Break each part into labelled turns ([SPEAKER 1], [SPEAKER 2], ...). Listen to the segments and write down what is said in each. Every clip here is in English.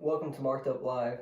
[SPEAKER 1] Welcome to Marked Up Live.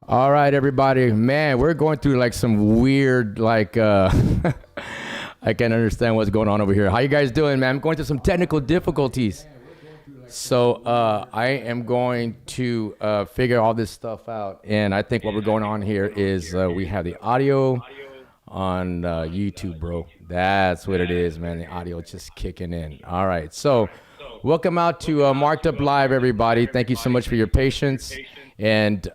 [SPEAKER 2] All right, everybody. Man, we're going through like some weird, I can't understand what's going on over here. How you guys doing, man? I'm going through some technical difficulties. So I am going to figure all this stuff out. And I think what we're going on here is we have the audio on YouTube, bro. That's what it is, man. The audio just kicking in. All right. So welcome out to Marked Up Live, everybody. Thank you so much for your patience. And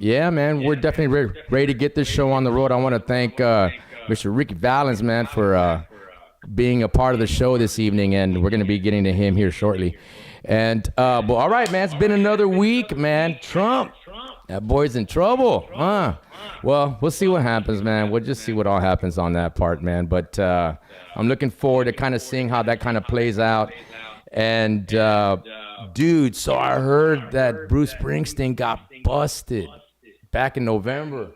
[SPEAKER 2] yeah, man, we're definitely ready to get this show on the road. I want to thank Mr. Ricky Valenz, man, for being a part of the show this evening, and we're going to be getting to him here shortly. And but all right, man, it's been another week, man. Trump, that boy's in trouble, huh? Well, we'll see what happens, man. We'll just see what all happens on that part, man. But I'm looking forward to kind of seeing how that kind of plays out. And dude, so I heard that Bruce Springsteen got busted back in November.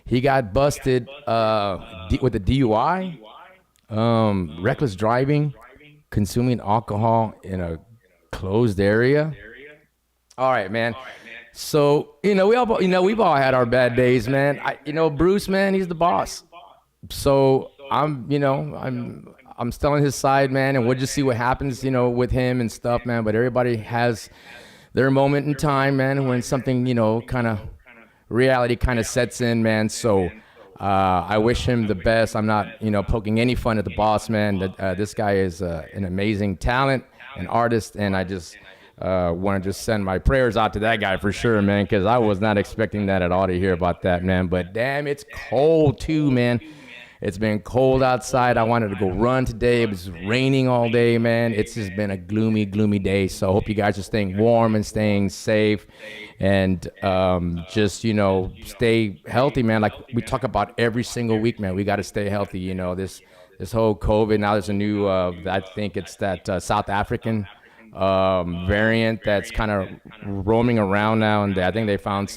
[SPEAKER 2] He got busted with a DUI, reckless driving, consuming alcohol in a closed area. All right, man. So we've all had our bad days, man. Bruce, man, he's the boss. So I'm still on his side, man, and we'll just see what happens, with him and stuff, man. But everybody has their moment in time, man, when something, kind of reality kind of sets in, man. So I wish him the best. I'm not, poking any fun at the boss, man. This guy is an amazing talent, an artist, and I just want to just send my prayers out to that guy for sure, man, because I was not expecting that at all to hear about that, man. But damn, it's cold too, man. It's been cold outside. I wanted to go run today. It was raining all day, man. It's just been a gloomy, gloomy day. So I hope you guys are staying warm and staying safe and just, stay healthy, man. Like we talk about every single week, man. We got to stay healthy. This whole COVID. Now there's a new, I think it's that South African variant that's kind of roaming around now. And I think they found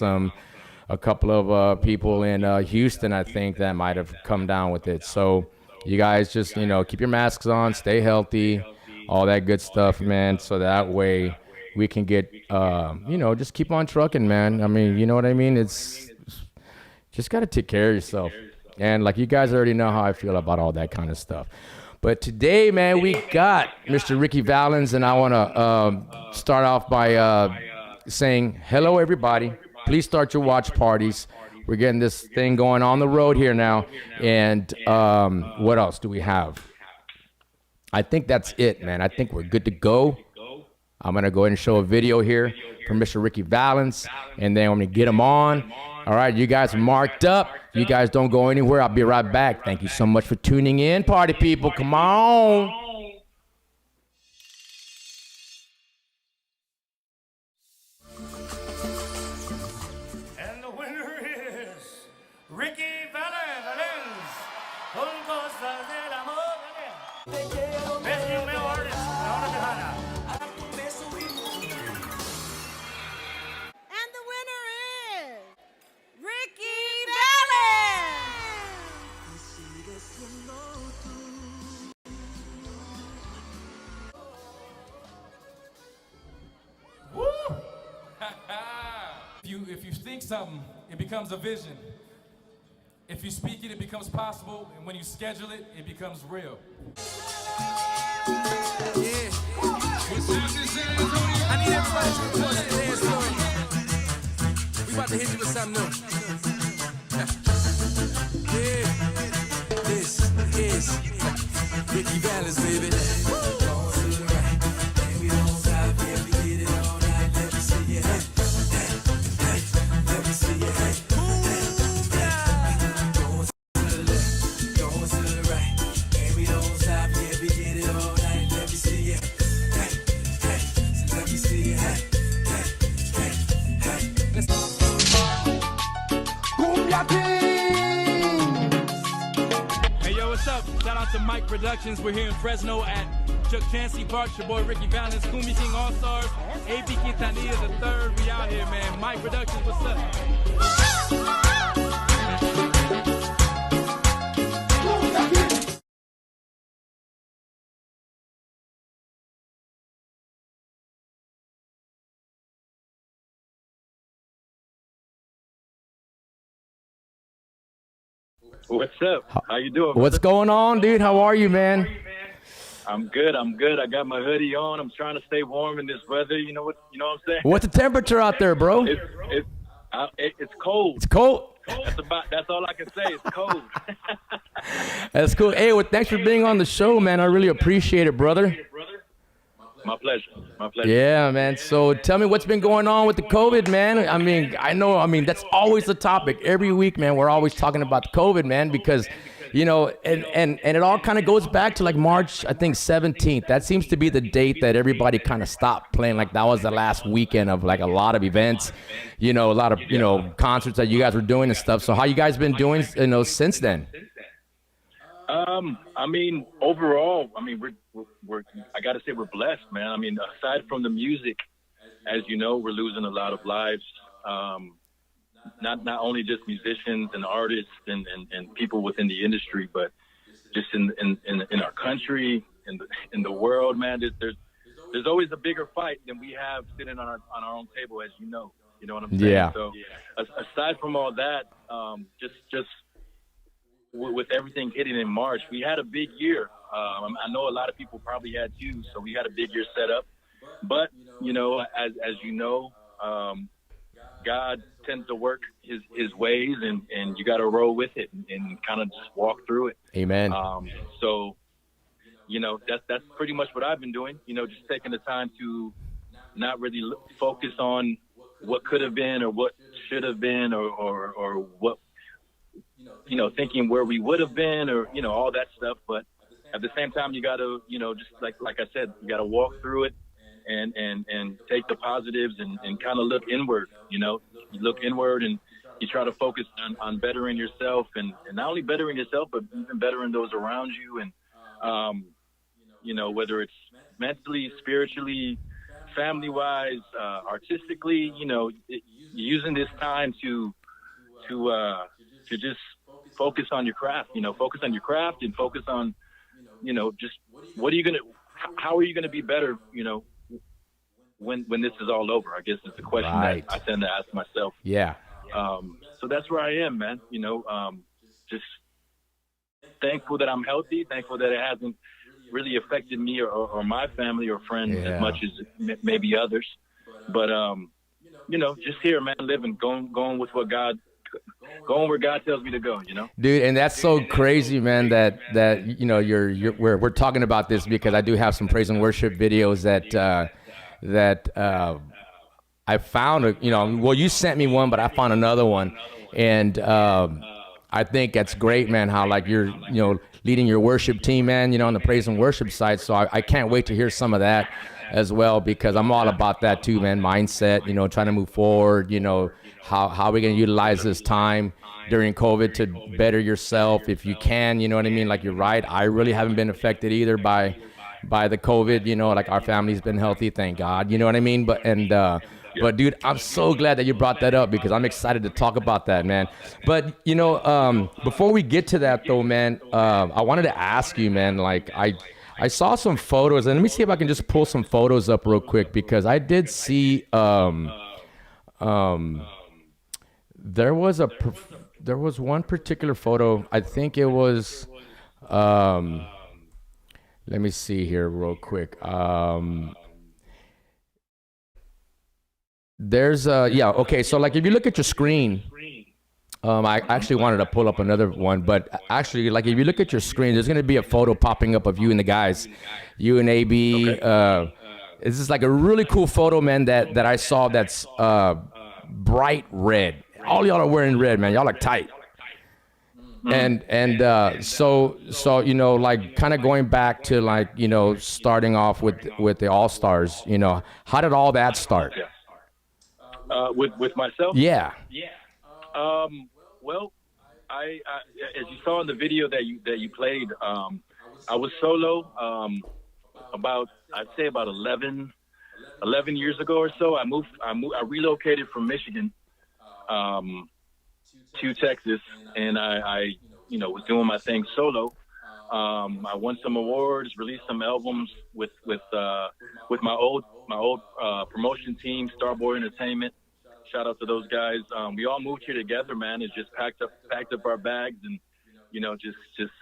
[SPEAKER 2] a couple of people in Houston, I think, that might have come down with it. So you guys just, keep your masks on, stay healthy, all that good stuff, man. So that way we can get, just keep on trucking, man. I mean, you know what I mean? It's just got to take care of yourself. And like you guys already know how I feel about all that kind of stuff. But today, man, we got Mr. Ricky Valenz, and I want to start off by saying hello, everybody. Please start your watch parties. We're getting this thing going on the road here now. And what else do we have? I think that's it, man. I think we're good to go. I'm going to go ahead and show a video here from Mr. Ricky Valenz, and then I'm going to get him on. All right, you guys are marked up. You guys don't go anywhere. I'll be right back. Thank you so much for tuning in, party people. Come on.
[SPEAKER 3] If you think something, it becomes a vision. If you speak it, it becomes possible. And when you schedule it, it becomes real. Yeah. I need everybody to report to the dance floor. We about to hit you with something new. Yeah. This is Ricky Valenz, baby. Let me see you. out to Mike Productions. We're here in Fresno at Chuck Chancey Park. Your boy Ricky Valenz, Kumbia King Allstars, A.B. Quintanilla the third. We out here, man. Mike Productions, what's up?
[SPEAKER 1] What's up? How you doing?
[SPEAKER 2] What's going on, dude? How are you, man?
[SPEAKER 1] I'm good. I got my hoodie on. I'm trying to stay warm in this weather. You know what I'm saying?
[SPEAKER 2] What's the temperature out there, bro?
[SPEAKER 1] It's cold.
[SPEAKER 2] It's cold.
[SPEAKER 1] That's all I can say. It's cold.
[SPEAKER 2] That's cool. Hey, well, thanks for being on the show, man. I really appreciate it, brother.
[SPEAKER 1] My pleasure. My pleasure.
[SPEAKER 2] Yeah, man. So tell me what's been going on with the COVID, man. I mean, that's always the topic. Every week, man, we're always talking about the COVID, man, because, you know, and it all kind of goes back to like March, I think 17th. That seems to be the date that everybody kind of stopped playing. Like that was the last weekend of like a lot of events, you know, a lot of, you know, concerts that you guys were doing and stuff. So how you guys been doing, you know, since then?
[SPEAKER 1] I mean, overall, I mean, I got to say we're blessed, man. I mean, aside from the music, as you know, we're losing a lot of lives. Not only just musicians and artists and people within the industry, but just in our country, in the world, man. There's always a bigger fight than we have sitting on our own table, as you know. You know what I'm saying?
[SPEAKER 2] Yeah.
[SPEAKER 1] So aside from all that, just with everything hitting in March, we had a big year. I know a lot of people probably had too, so we had a big year set up. But, you know, as you know, God tends to work his ways, and you got to roll with it and kind of just walk through it.
[SPEAKER 2] Amen.
[SPEAKER 1] So, you know, that's pretty much what I've been doing, you know, just taking the time to not really focus on what could have been or what should have been or what, you know, thinking where we would have been or, you know, all that stuff. But at the same time, you got to, you know, just like I said, you got to walk through it and take the positives and kind of look inward, you know. You look inward and you try to focus on bettering yourself and not only bettering yourself, but even bettering those around you. And, you know, whether it's mentally, spiritually, family-wise, artistically, you know, using this time to just focus on your craft, you know, focus on your craft and focus on, you know, just how are you going to be better, you know, when this is all over, I guess is the question
[SPEAKER 2] Right.
[SPEAKER 1] that I tend to ask myself.
[SPEAKER 2] Yeah.
[SPEAKER 1] So that's where I am, man. You know, just thankful that I'm healthy, thankful that it hasn't really affected me or my family or friends as much as maybe others. But, you know, just here, man, living, going with what going where God tells me to go, you know?
[SPEAKER 2] Dude, and that's so crazy, man, that you know, we're talking about this because I do have some praise and worship videos that I found, you know, well, you sent me one, but I found another one. And I think that's great, man, how like you're, you know, leading your worship team, man, you know, on the praise and worship side. So I can't wait to hear some of that as well, because I'm all about that too, man. Mindset, you know, trying to move forward, you know, how are we going to utilize this time during COVID to better yourself if you can, you know what I mean? Like, you're right. I really haven't been affected either by the COVID, you know, like our family's been healthy, thank God, you know what I mean? But dude, I'm so glad that you brought that up because I'm excited to talk about that, man. But, you know, before we get to that though, man, I wanted to ask you, man, like I saw some photos, and let me see if I can just pull some photos up real quick because I did see, there was one particular photo. I think it was, let me see here real quick. There's okay. So like, if you look at your screen, I actually wanted to pull up another one, but actually, like, if you look at your screen, there's going to be a photo popping up of you and the guys, you and AB. Okay. This is like a really cool photo, man, that I saw that's bright red. All y'all are wearing red, man. Y'all are tight. And so you know, like, kind of going back to, like, you know, starting off with the Allstars, you know, how did all that start?
[SPEAKER 1] With myself?
[SPEAKER 2] Yeah.
[SPEAKER 1] Well, I as you saw in the video that you played, I was solo about, I'd say about 11 years ago or so. I relocated from Michigan um, to Texas, and I was doing my thing solo. I won some awards, released some albums with my old promotion team, Starboy Entertainment. Shout out to those guys. We all moved here together, man, and just packed up our bags and just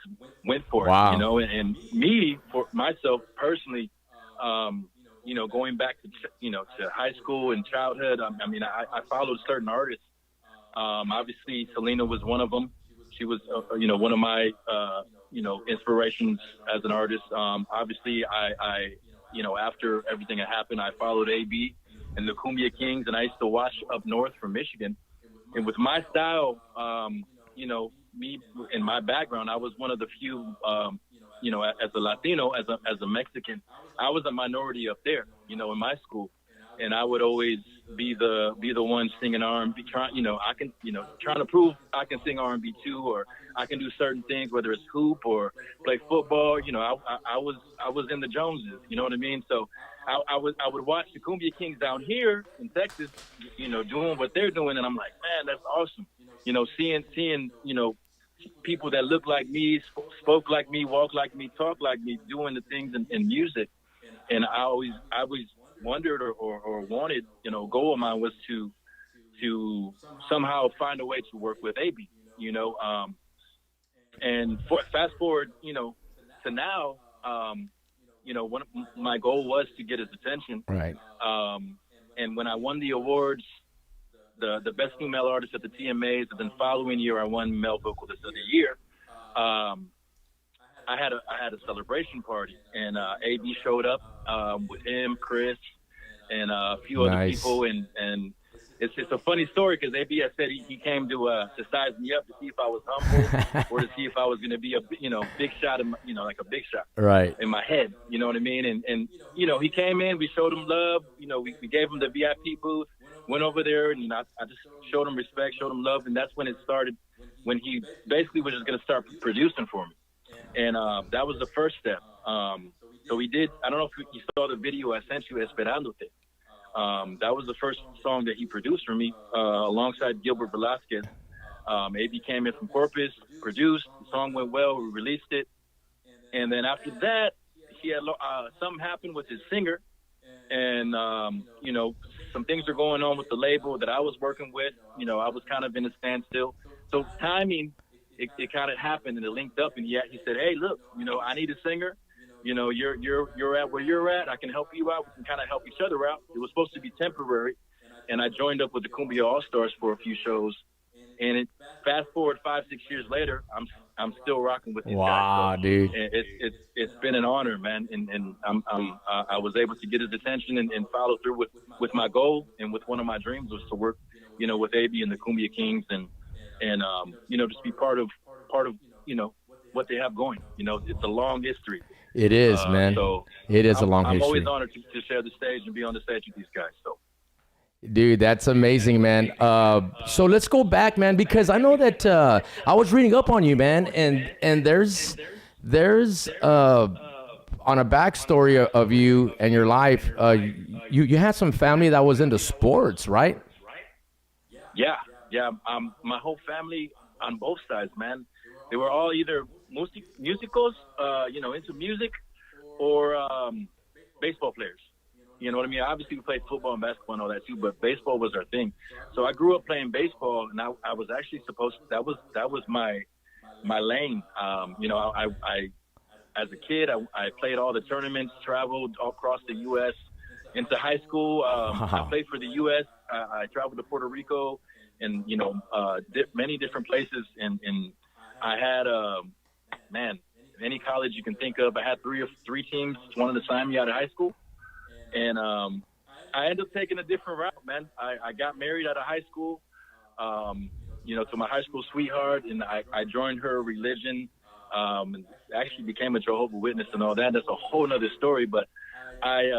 [SPEAKER 1] went for it.
[SPEAKER 2] Wow.
[SPEAKER 1] And me, for myself personally, going back to high school and childhood. I followed certain artists. Obviously, Selena was one of them. She was, one of my, inspirations as an artist. Obviously, after everything had happened, I followed AB and the Kumbia Kings, and I used to watch up north from Michigan. And with my style, me and my background, I was one of the few, as a Latino, as a Mexican, I was a minority up there, in my school. And I would always be the one singing R&B, trying to prove I can sing R&B too, or I can do certain things, whether it's hoop or play football. I was in the Joneses. You know what I mean? So I would watch the Kumbia Kings down here in Texas, doing what they're doing, and I'm like, man, that's awesome. Seeing people that look like me, spoke like me, walk like me, talk like me, doing the things in music. And I always wondered or wanted, goal of mine was to somehow find a way to work with AB, and fast forward, to now, one of my goal was to get his attention.
[SPEAKER 2] Right.
[SPEAKER 1] And when I won the awards, the best female artist at the TMAs, and then following year I won Male Vocalist of the Year. I had a celebration party, and AB showed up with him, Chris, and a few other people, and it's a funny story because AB had said he came to size me up to see if I was humble or to see if I was going to be a big shot in like a big shot
[SPEAKER 2] right
[SPEAKER 1] in my head, you know what I mean? And he came in, we showed him love, we gave him the VIP booth, went over there, and I just showed him respect, showed him love, and that's when it started, when he basically was just going to start producing for me. And that was the first step. So we did, I don't know if you saw the video I sent you, Esperándote. That was the first song that he produced for me, alongside Gilbert Velasquez. AB came in from Corpus, produced, the song went well, we released it. And then after that, he had something happened with his singer. And, some things are going on with the label that I was working with. I was kind of in a standstill. So timing, it kind of happened and it linked up, and he said, hey, look, I need a singer. You're at where you're at. I can help you out. We can kind of help each other out. It was supposed to be temporary, and I joined up with the Kumbia Allstarz for a few shows. And it fast forward 5-6 years later, I'm still rocking with these guys.
[SPEAKER 2] Wow, dude.
[SPEAKER 1] It's been an honor, man. And I was able to get his attention and follow through with my goal, and with one of my dreams was to work, with AB and the Kumbia Kings, and just be part of what they have going. It's a long history.
[SPEAKER 2] It is, man.
[SPEAKER 1] So
[SPEAKER 2] it is a long
[SPEAKER 1] I'm
[SPEAKER 2] history.
[SPEAKER 1] always honored to share the stage and be on the stage with these guys. So.
[SPEAKER 2] Dude, that's amazing, man. So let's go back, man, because I know that I was reading up on you, man, and there's on a backstory of you and your life, you had some family that was into sports, right?
[SPEAKER 1] Yeah. My whole family on both sides, man. They were all either musicals, into music, or baseball players. You know what I mean? Obviously, we played football and basketball and all that too, but baseball was our thing. So I grew up playing baseball, and I was actually that was my lane. I as a kid, I played all the tournaments, traveled all across the U.S. Into high school. I played for the U.S. I traveled to Puerto Rico, and many different places. And I had any college you can think of. I had three teams wanted to sign me out of high school. And I ended up taking a different route, man. I got married out of high school, to my high school sweetheart, and I joined her religion, and actually became a Jehovah's Witness and all that. That's a whole nother story. But I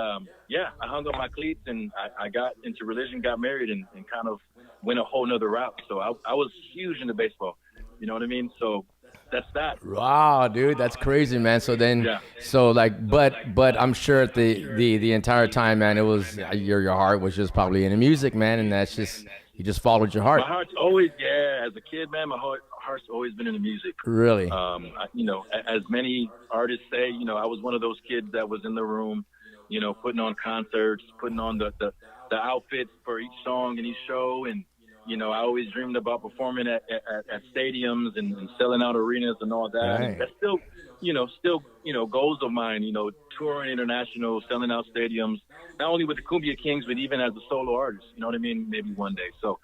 [SPEAKER 1] hung up my cleats, and I got into religion, got married, and kind of went a whole nother route. So I was huge into baseball. You know what I mean? So that's that.
[SPEAKER 2] Wow, dude, that's crazy, man. So then,
[SPEAKER 1] Yeah.
[SPEAKER 2] so like, but I'm sure the entire time, man, it was your heart was just probably in the music, man, and that's just you just followed your heart.
[SPEAKER 1] My heart's always, yeah, as a kid, man, my heart's always been in the music.
[SPEAKER 2] Really?
[SPEAKER 1] You know, as many artists say, you know, I was one of those kids that was in the room, you know, putting on concerts, putting on the outfits for each song and each show. And, you know, I always dreamed about performing at stadiums and selling out arenas and all that.
[SPEAKER 2] Right.
[SPEAKER 1] And that's still, you know, goals of mine, you know, touring international, selling out stadiums, not only with the Kumbia Kings, but even as a solo artist, you know what I mean? Maybe one day. So,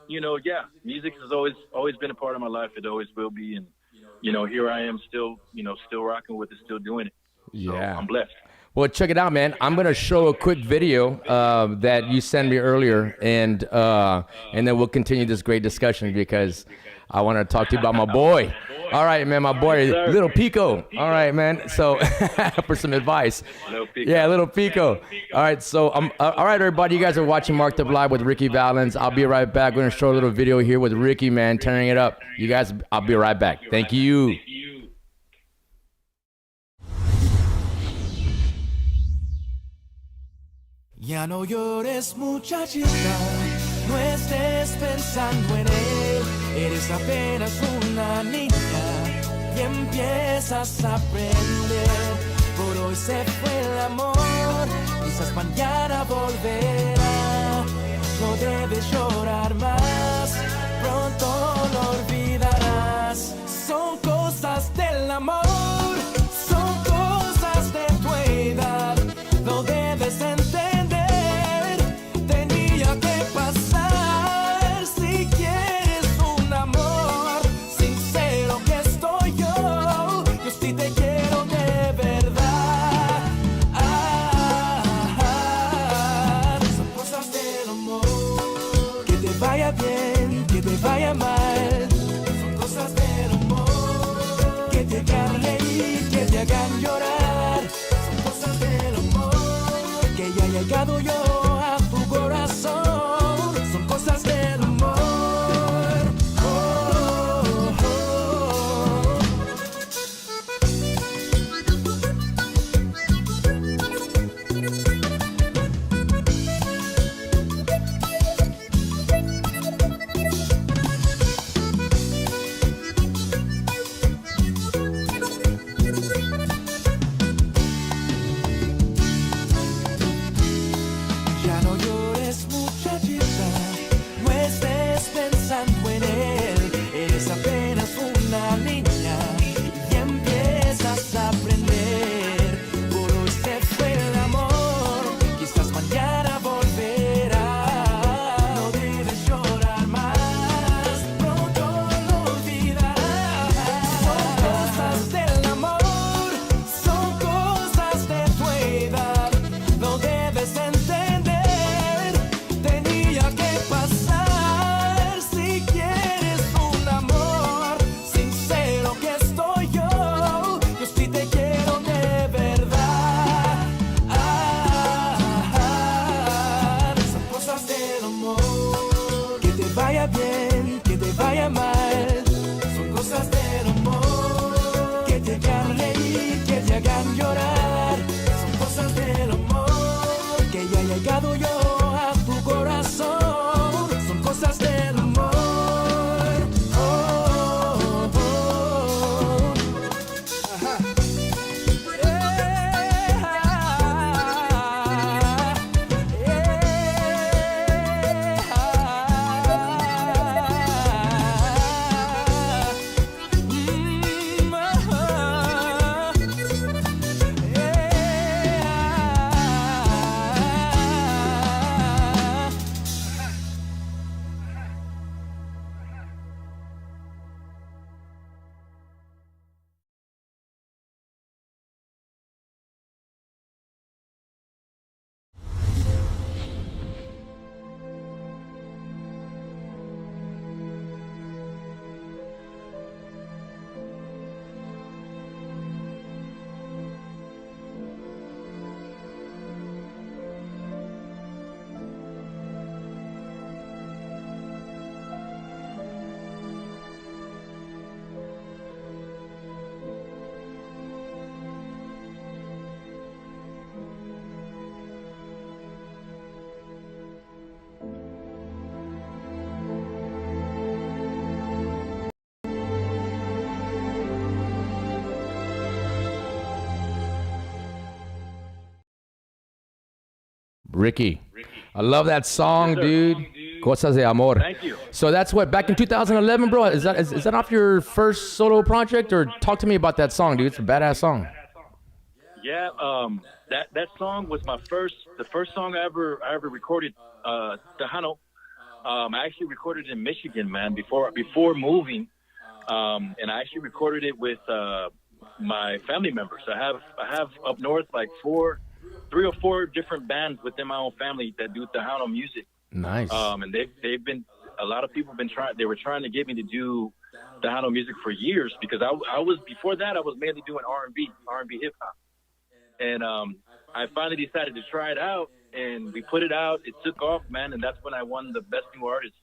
[SPEAKER 1] you know, yeah, music has always been a part of my life. It always will be. And, you know, here I am still rocking with it, still doing it. So
[SPEAKER 2] Yeah.
[SPEAKER 1] I'm blessed.
[SPEAKER 2] Well, check it out, man. I'm gonna show a quick video that you sent me earlier, and then we'll continue this great discussion because I want to talk to you about my boy. All right, man, my boy,
[SPEAKER 1] Yes,
[SPEAKER 2] Little Pico. All right, man. So for some advice.
[SPEAKER 1] Little Pico.
[SPEAKER 2] Yeah, Little Pico. All right, so all right, everybody. You guys are watching Marked Up Live with Ricky Valenz. I'll be right back. We're gonna show a little video here with Ricky, man, turning it up. You guys, I'll be right back. Thank you.
[SPEAKER 4] Ya no llores, muchachita, no estés pensando en él. Eres apenas una niña y empiezas a aprender. Por hoy se fue el amor, quizás mañana volverá. No debes llorar más, pronto lo olvidarás. Son cosas del amor, son cosas de tu edad. No debes entender. Vaya mal, son cosas del amor que te hagan reír, que te hagan llorar. Son cosas del amor que ya he llegado yo a tu corazón. Son cosas del amor.
[SPEAKER 2] Ricky. I love that song,
[SPEAKER 1] Yes,
[SPEAKER 2] dude. Cosas de Amor.
[SPEAKER 1] Thank you.
[SPEAKER 2] So that's what, back in 2011, bro? Is that off your first solo project? Or talk to me about that song, dude. It's a badass song.
[SPEAKER 1] Yeah, that song was the first song I ever recorded. Tejano. I actually recorded it in Michigan, man, before moving. And I actually recorded it with my family members. I have up north like 3 or 4 different bands within my own family that do Tejano music.
[SPEAKER 2] Nice.
[SPEAKER 1] And they've been, a lot of people they were trying to get me to do Tejano music for years, because I was, before that, I was mainly doing R&B hip hop. And I finally decided to try it out, and we put it out. It took off, man, and that's when I won the Best New Artist.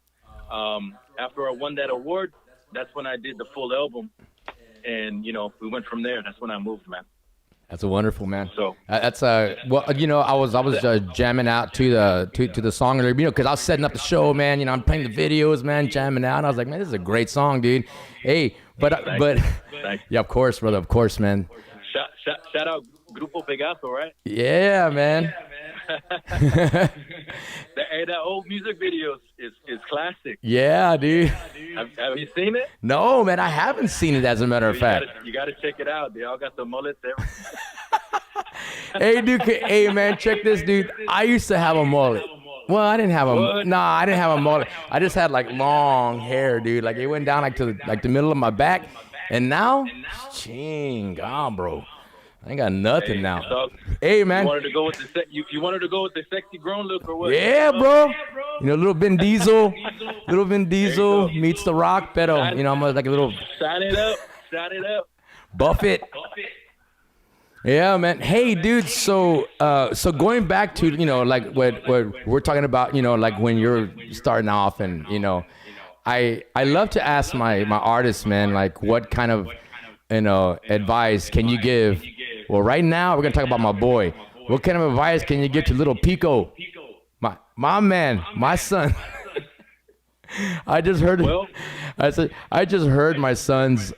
[SPEAKER 1] After I won that award, that's when I did the full album, and we went from there. That's when I moved, man.
[SPEAKER 2] That's a wonderful, man.
[SPEAKER 1] So
[SPEAKER 2] that's well, I was jamming out to the song, because I was setting up the show, man. I'm playing the videos, man, jamming out. And I was like, man, this is a great song, dude. Hey, but yeah, of course, brother, of course, man.
[SPEAKER 1] Shout out Grupo Pegaso, right?
[SPEAKER 2] Yeah, man.
[SPEAKER 1] That old music video is classic.
[SPEAKER 2] Yeah, dude.
[SPEAKER 1] Have you seen it?
[SPEAKER 2] No, man, I haven't seen it, as a matter of fact.
[SPEAKER 1] You gotta check it out. They all got the mullets.
[SPEAKER 2] Hey, dude. Hey, man, check this, dude. I used to have a mullet. Well, I didn't have I didn't have a mullet. I just had like long hair, dude. Like it went down like to the middle of my back. And now, bro. I ain't got nothing now.
[SPEAKER 1] So,
[SPEAKER 2] hey, man.
[SPEAKER 1] You wanted to go with you wanted to go with the sexy grown look, or what?
[SPEAKER 2] Yeah, bro. Little Vin Diesel. Little Vin Diesel meets The Rock, pero, I'm like a little.
[SPEAKER 1] Shine it up.
[SPEAKER 2] Buff it. Yeah, man. Hey, dude. So going back to like what we're talking about, like when you're starting off, and I love to ask my artists, man, like what kind of advice can you give? Well, right now we're gonna talk about my boy. What kind of advice can you give to little Pico, my man, my son? I just heard.
[SPEAKER 1] Well,
[SPEAKER 2] I just heard my son's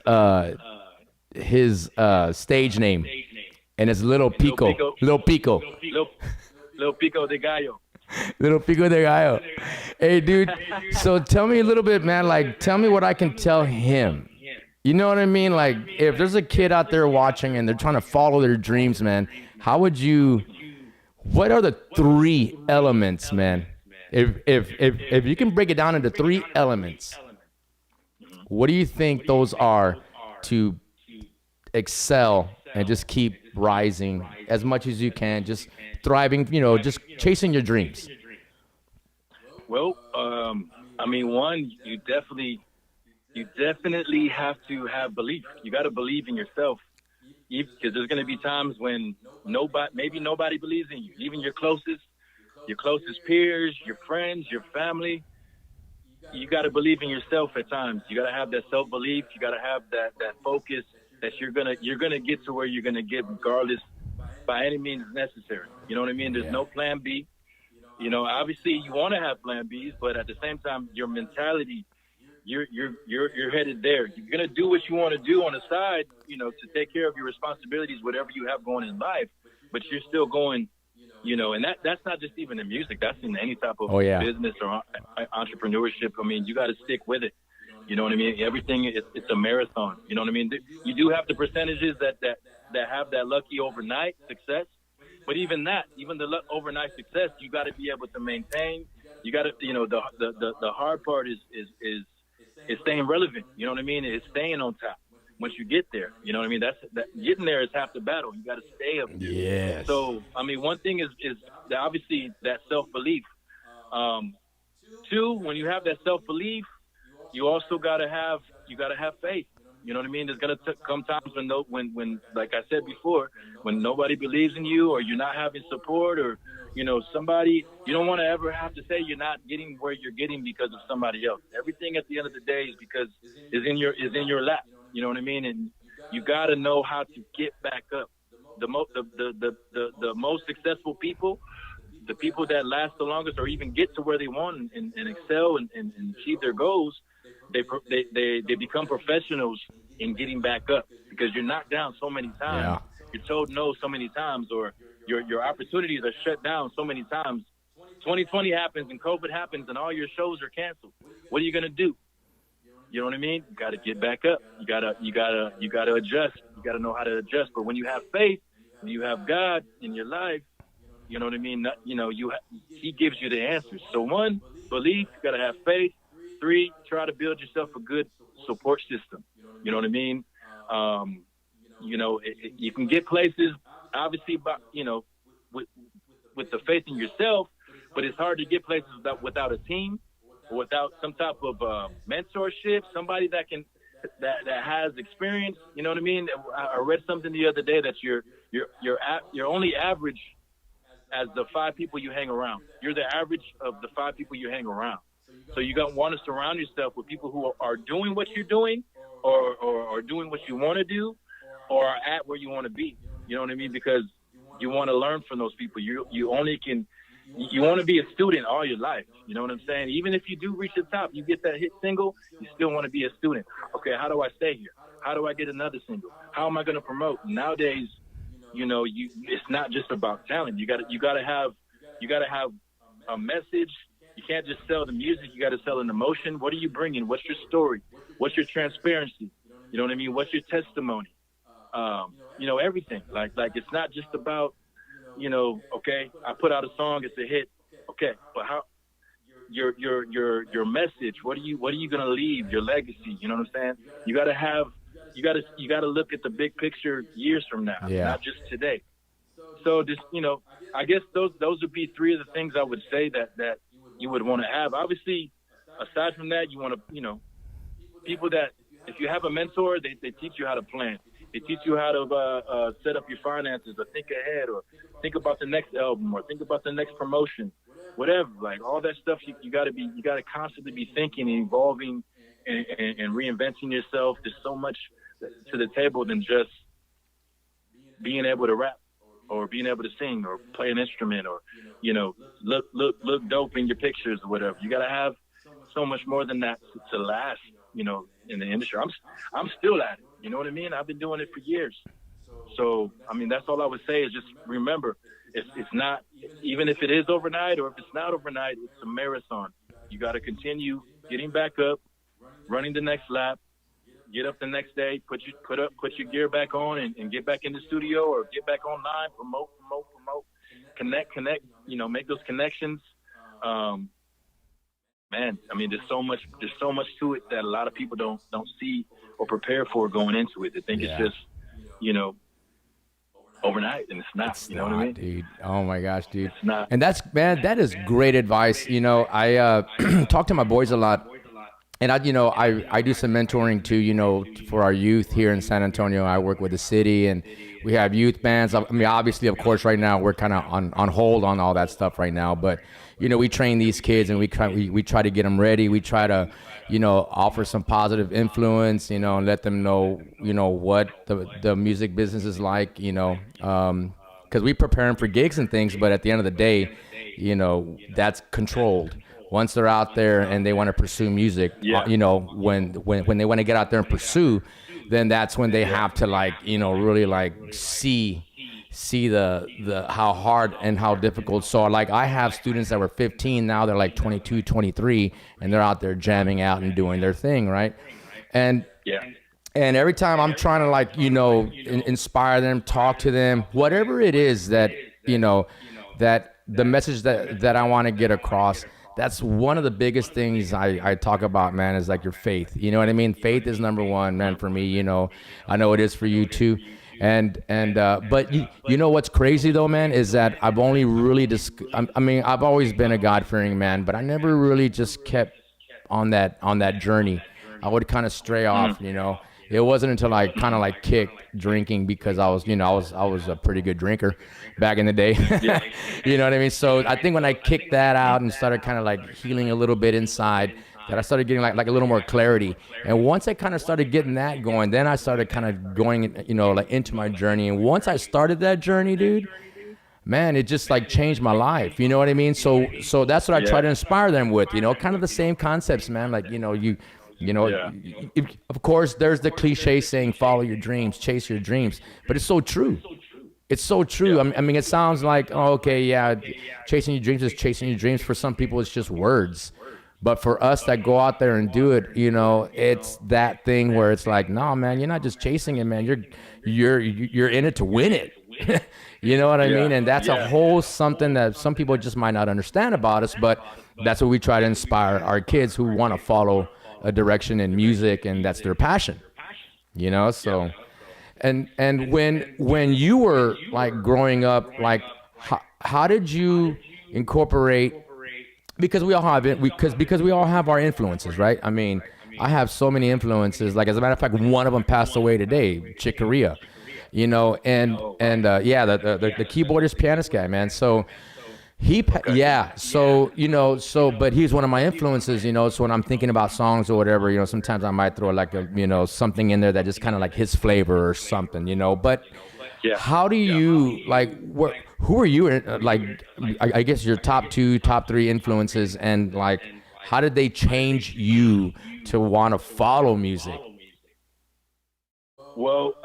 [SPEAKER 2] his stage name, and it's Little Pico. Little Pico.
[SPEAKER 1] Little Pico de Gallo.
[SPEAKER 2] Little Pico de Gallo. Hey, dude. So tell me a little bit, man. Like, tell me what I can tell him. You know what I mean? Like, if there's a kid out there watching and they're trying to follow their dreams, man, what are the 3 elements, man? If you can break it down into 3 elements, what do you think those are to excel and just keep rising as much as you can, just thriving, just chasing your dreams?
[SPEAKER 1] Well, I mean, one, you definitely have to have belief. You got to believe in yourself, because there's going to be times when maybe nobody believes in you, even your closest peers, your friends, your family. You got to believe in yourself at times. You got to have that self-belief. You got to have that focus that you're gonna get to where you're gonna get, regardless, by any means necessary. You know what I mean? There's no plan B. Obviously you want to have plan Bs, but at the same time, your mentality, you're headed there. You're gonna do what you want to do on the side, to take care of your responsibilities, whatever you have going in life. But you're still going, and that's not just even in music. That's in any type of business or entrepreneurship. I mean, you got to stick with it. You know what I mean? Everything it's a marathon. You know what I mean? You do have the percentages that have that lucky overnight success, but even the overnight success, you got to be able to maintain. You got to, the hard part is staying relevant. You know what I mean? It's staying on top. Once you get there, you know what I mean? That getting there is half the battle. You got to stay up there.
[SPEAKER 2] Yes.
[SPEAKER 1] So I mean, one thing is obviously that self-belief. 2, when you have that self-belief, you also gotta have faith. You know what I mean? There's gonna come times when, like I said before, when nobody believes in you, or you're not having support, or somebody, you don't want to ever have to say you're not getting where you're getting because of somebody else. Everything at the end of the day is in your lap. You know what I mean? And you gotta know how to get back up. The most successful people, the people that last the longest, or even get to where they want and excel and achieve their goals, they become professionals in getting back up, because you're knocked down so many times. You're told no so many times, or your opportunities are shut down so many times. 2020 happens and COVID happens and all your shows are canceled. What are you gonna do? You know what I mean? You got to get back up. You gotta adjust. You got to know how to adjust. But when you have faith, when you have God in your life, you know what I mean? He gives you the answers. So 1, believe. You got to have faith. 3, try to build yourself a good support system. You know what I mean? You can get places, obviously, with the faith in yourself, but it's hard to get places without a team. Without some type of mentorship, somebody that has experience, you know what I mean? I read something the other day that you're only average as the 5 people you hang around. You're the average of the 5 people you hang around. So you want to surround yourself with people who are doing what you're doing, or doing what you want to do, or are at where you want to be. You know what I mean? Because you want to learn from those people. You want to be a student all your life. You know what I'm saying? Even if you do reach the top, you get that hit single, you still want to be a student. Okay, how do I stay here? How do I get another single? How am I going to promote? Nowadays, it's not just about talent. You got to have a message. You can't just sell the music. You got to sell an emotion. What are you bringing? What's your story? What's your transparency? You know what I mean? What's your testimony? Everything. Like it's not just about, okay, I put out a song, it's a hit. Okay, but how your message, what are you gonna leave, your legacy, you know what I'm saying? You gotta look at the big picture years from now, not just today. So just, I guess those would be 3 of the things I would say that you would want to have. Obviously, aside from that, you want to, people that, if you have a mentor, they teach you how to plan. They teach you how to set up your finances, or think ahead, or think about the next album, or think about the next promotion, whatever. Like all that stuff, you got to constantly be thinking and evolving and reinventing yourself. There's so much to the table than just being able to rap, or being able to sing, or play an instrument, or look dope in your pictures, or whatever. You got to have so much more than that to last, in the industry. I'm still at it. You know what I mean? I've been doing it for years. So, I mean, that's all I would say is just remember, it's not, even if it is overnight or if it's not overnight, it's a marathon. You got to continue getting back up, running the next lap, get up the next day, put your gear back on and get back in the studio, or get back online, promote, connect, make those connections. Man, I mean, there's so much to it that a lot of people don't see or prepare for going into it. They think it's just, overnight, and it's not. You know what I mean,
[SPEAKER 2] dude? Oh my gosh, dude!
[SPEAKER 1] It's not.
[SPEAKER 2] And that is great advice. I talk to my boys a lot, and I do some mentoring too. For our youth here in San Antonio, I work with the city, and we have youth bands. I mean, obviously, of course, right now we're kind of on hold on all that stuff right now, but. We train these kids, and we try to get them ready. We try to, offer some positive influence, and let them know, what the music business is like, because we prepare them for gigs and things. But at the end of the day, that's controlled. Once they're out there and they want to pursue music, when they want to get out there and pursue, then that's when they have to really see the how hard and how difficult. So I have students that were 15, now they're like 22, 23, and they're out there jamming out and doing their thing, right? And every time I'm trying to inspire them, talk to them, whatever it is that that the message that I want to get across, that's one of the biggest things I talk about, man, is your faith. You know what I mean? Faith is number one, man, for me. I know it is for you too. But what's crazy though, man, is that I've only really I've always been a God-fearing man, but I never really just kept on that journey. I would kind of stray off, It wasn't until I kind of kicked drinking, because I was a pretty good drinker back in the day. You know what I mean? So I think when I kicked that out and started kind of healing a little bit inside, that I started getting a little more clarity. And once I kind of started getting that going, then I started kind of going, into my journey. And once I started that journey, dude, man, it just changed my life. You know what I mean? So that's what I try to inspire them with, kind of the same concepts, man. Of course, there's the cliche saying, follow your dreams, chase your dreams, but it's so true. It's so true. I mean, it sounds like, oh, okay, yeah, chasing your dreams is chasing your dreams. For some people, it's just words. But for us that go out there and do it, you know, it's that thing where it's like, no, man, you're not just chasing it, man. You're in it to win it. You know what I mean? And that's a whole something that some people just might not understand about us, but that's what we try to inspire our kids who want to follow a direction in music, and that's their passion. You know, so and when you were like growing up, like how did you incorporate, because we all have it, because we all have our influences, right? I mean, I have so many influences. Like, as a matter of fact, one of them passed away today, Chick Corea. You know, and yeah, the keyboardist pianist guy, man. So so, you know, but he's one of my influences, you know. So when I'm thinking about songs or whatever, you know, sometimes I might throw like you know, something in there that just kind of like his flavor or something, you know. But how do you like, who are you, like, I guess your top 2, top 3 influences, and like, how did they change you to want to follow music?
[SPEAKER 1] Well,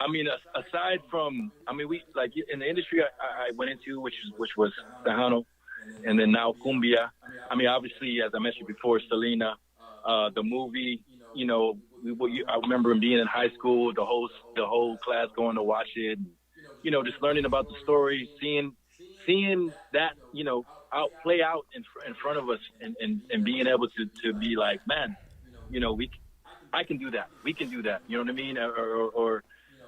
[SPEAKER 1] I mean, aside from, I mean, we like in the industry I went into, which was Tejano, and then now Kumbia. I mean, obviously, as I mentioned before, Selena, the movie. You know, I remember being in high school, the whole class going to watch it. You know, just learning about the story, seeing that, you know, play out in front of us, and being able to be like, man, you know, I can do that. We can do that. You know what I mean? Or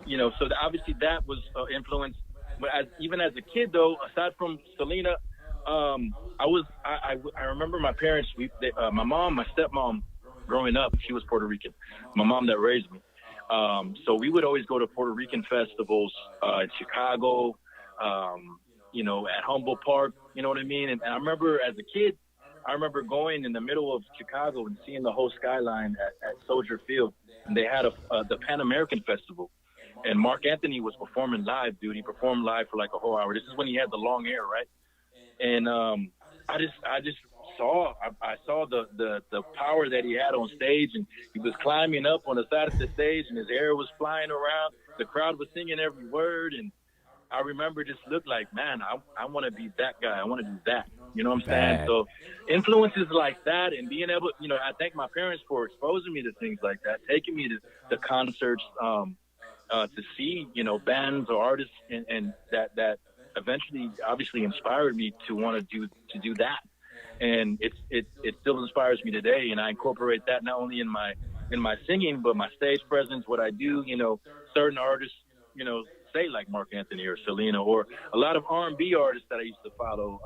[SPEAKER 1] you know, so obviously that was influence. But even as a kid, though, aside from Selena, I remember my parents. My mom, my stepmom, growing up, she was Puerto Rican. My mom that raised me. So we would always go to Puerto Rican festivals in Chicago, you know, at Humboldt Park. You know what I mean? And I remember as a kid, I remember going in the middle of Chicago and seeing the whole skyline at Soldier Field. And they had the Pan American Festival. And Marc Anthony was performing live, dude. He performed live for like a whole hour. This is when he had the long hair, right? And I just saw the power that he had on stage, and he was climbing up on the side of the stage, and his hair was flying around. The crowd was singing every word, and I remember just looked like, man, I want to be that guy. I want to do that. You know what I'm saying? So influences like that, and being able, you know, I thank my parents for exposing me to things like that, taking me to the concerts, to see, you know, bands or artists, and that eventually obviously inspired me to want to do that. And it still inspires me today, and I incorporate that not only in my singing, but my stage presence, what I do. You know, certain artists, you know, say like Marc Anthony or Selena, or a lot of R&B artists that I used to follow,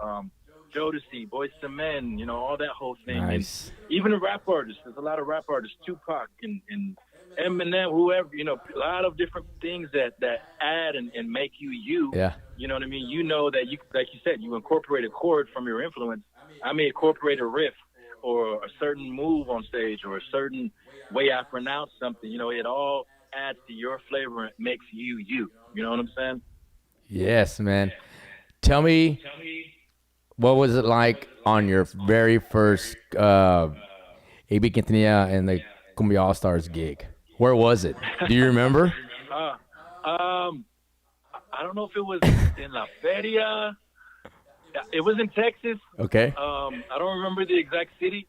[SPEAKER 1] Jodeci, Boyz II Men, you know, all that whole thing.
[SPEAKER 2] Nice.
[SPEAKER 1] And even rap artists, there's a lot of rap artists, Tupac and Eminem, whoever, you know, a lot of different things that add and make you.
[SPEAKER 2] Yeah.
[SPEAKER 1] You know what I mean? You know that you, like you said, you incorporate a chord from your influence. I may incorporate a riff or a certain move on stage or a certain way I pronounce something. You know, it all adds to your flavor and makes you. You know what I'm saying? Yes,
[SPEAKER 2] man. Tell me, what was it like on your very first A.B. Quintanilla and the Kumbia Allstarz gig? Where was it? Do you remember?
[SPEAKER 1] I don't know if it was in La Feria. It was in Texas.
[SPEAKER 2] Okay.
[SPEAKER 1] I don't remember the exact city,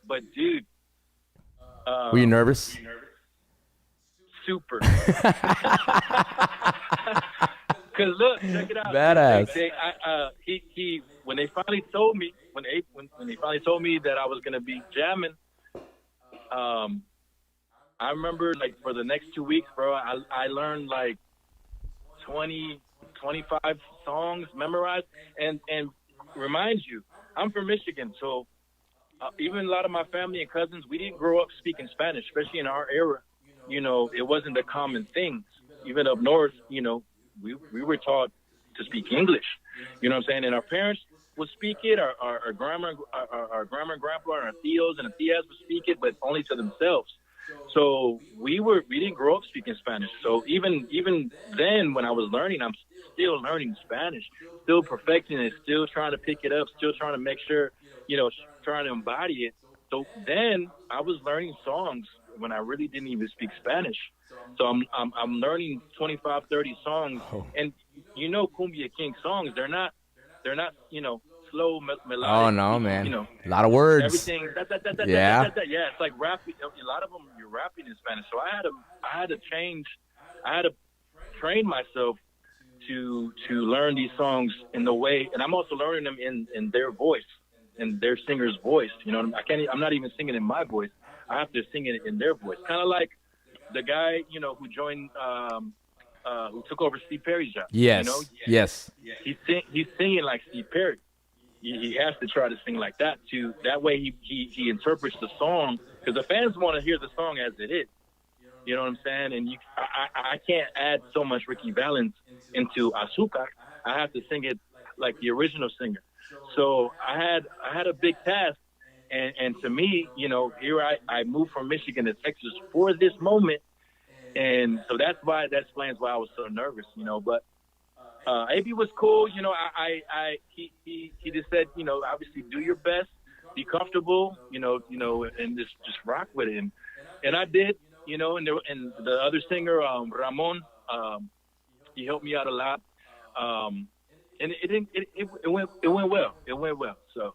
[SPEAKER 1] but dude.
[SPEAKER 2] Were you nervous?
[SPEAKER 1] Super. Because look, check it out.
[SPEAKER 2] Badass.
[SPEAKER 1] He when they finally told me when they finally told me that I was gonna be jamming, I remember like for the next 2 weeks, bro, I learned like 20, 25 songs memorized, and remind you, I'm from Michigan, so even a lot of my family and cousins, we didn't grow up speaking Spanish, especially in our era. You know, it wasn't a common thing. Even up north, you know, we were taught to speak English. You know what I'm saying? And our parents would speak it, our grandma and grandpa, our tios and tias would speak it, but only to themselves. So we didn't grow up speaking Spanish. So even then, when I was learning, I'm still learning Spanish, still perfecting it, still trying to pick it up, still trying to make sure, you know, trying to embody it. So then I was learning songs when I really didn't even speak Spanish. So I'm learning 25, 30 songs, and you know, Kumbia King songs, they're not slow melodic.
[SPEAKER 2] Oh no, man.
[SPEAKER 1] You know,
[SPEAKER 2] A lot of words.
[SPEAKER 1] everything.
[SPEAKER 2] Yeah.
[SPEAKER 1] Yeah, it's like rapping. A lot of them you're rapping in Spanish. So I had to train myself to learn these songs in the way, and I'm also learning them in their voice, in their singer's voice. You know, I'm not even singing in my voice. I have to sing it in their voice. Kind of like the guy, you know, who joined, who took over Steve Perry's job.
[SPEAKER 2] Yes.
[SPEAKER 1] You know?
[SPEAKER 2] Yes.
[SPEAKER 1] He's singing like Steve Perry. He has to try to sing like that too. That way he interprets the song, because the fans want to hear the song as it is. You know what I'm saying? And I can't add so much Ricky Valenz into Azúcar. I have to sing it like the original singer. So I had a big task, and to me, you know, here I moved from Michigan to Texas for this moment, and so that explains why I was so nervous, you know. But AB was cool, you know. He just said, you know, obviously do your best, be comfortable, you know, and just rock with it, and I did. You know, and the other singer, Ramon, he helped me out a lot, and it went well. It went well. So,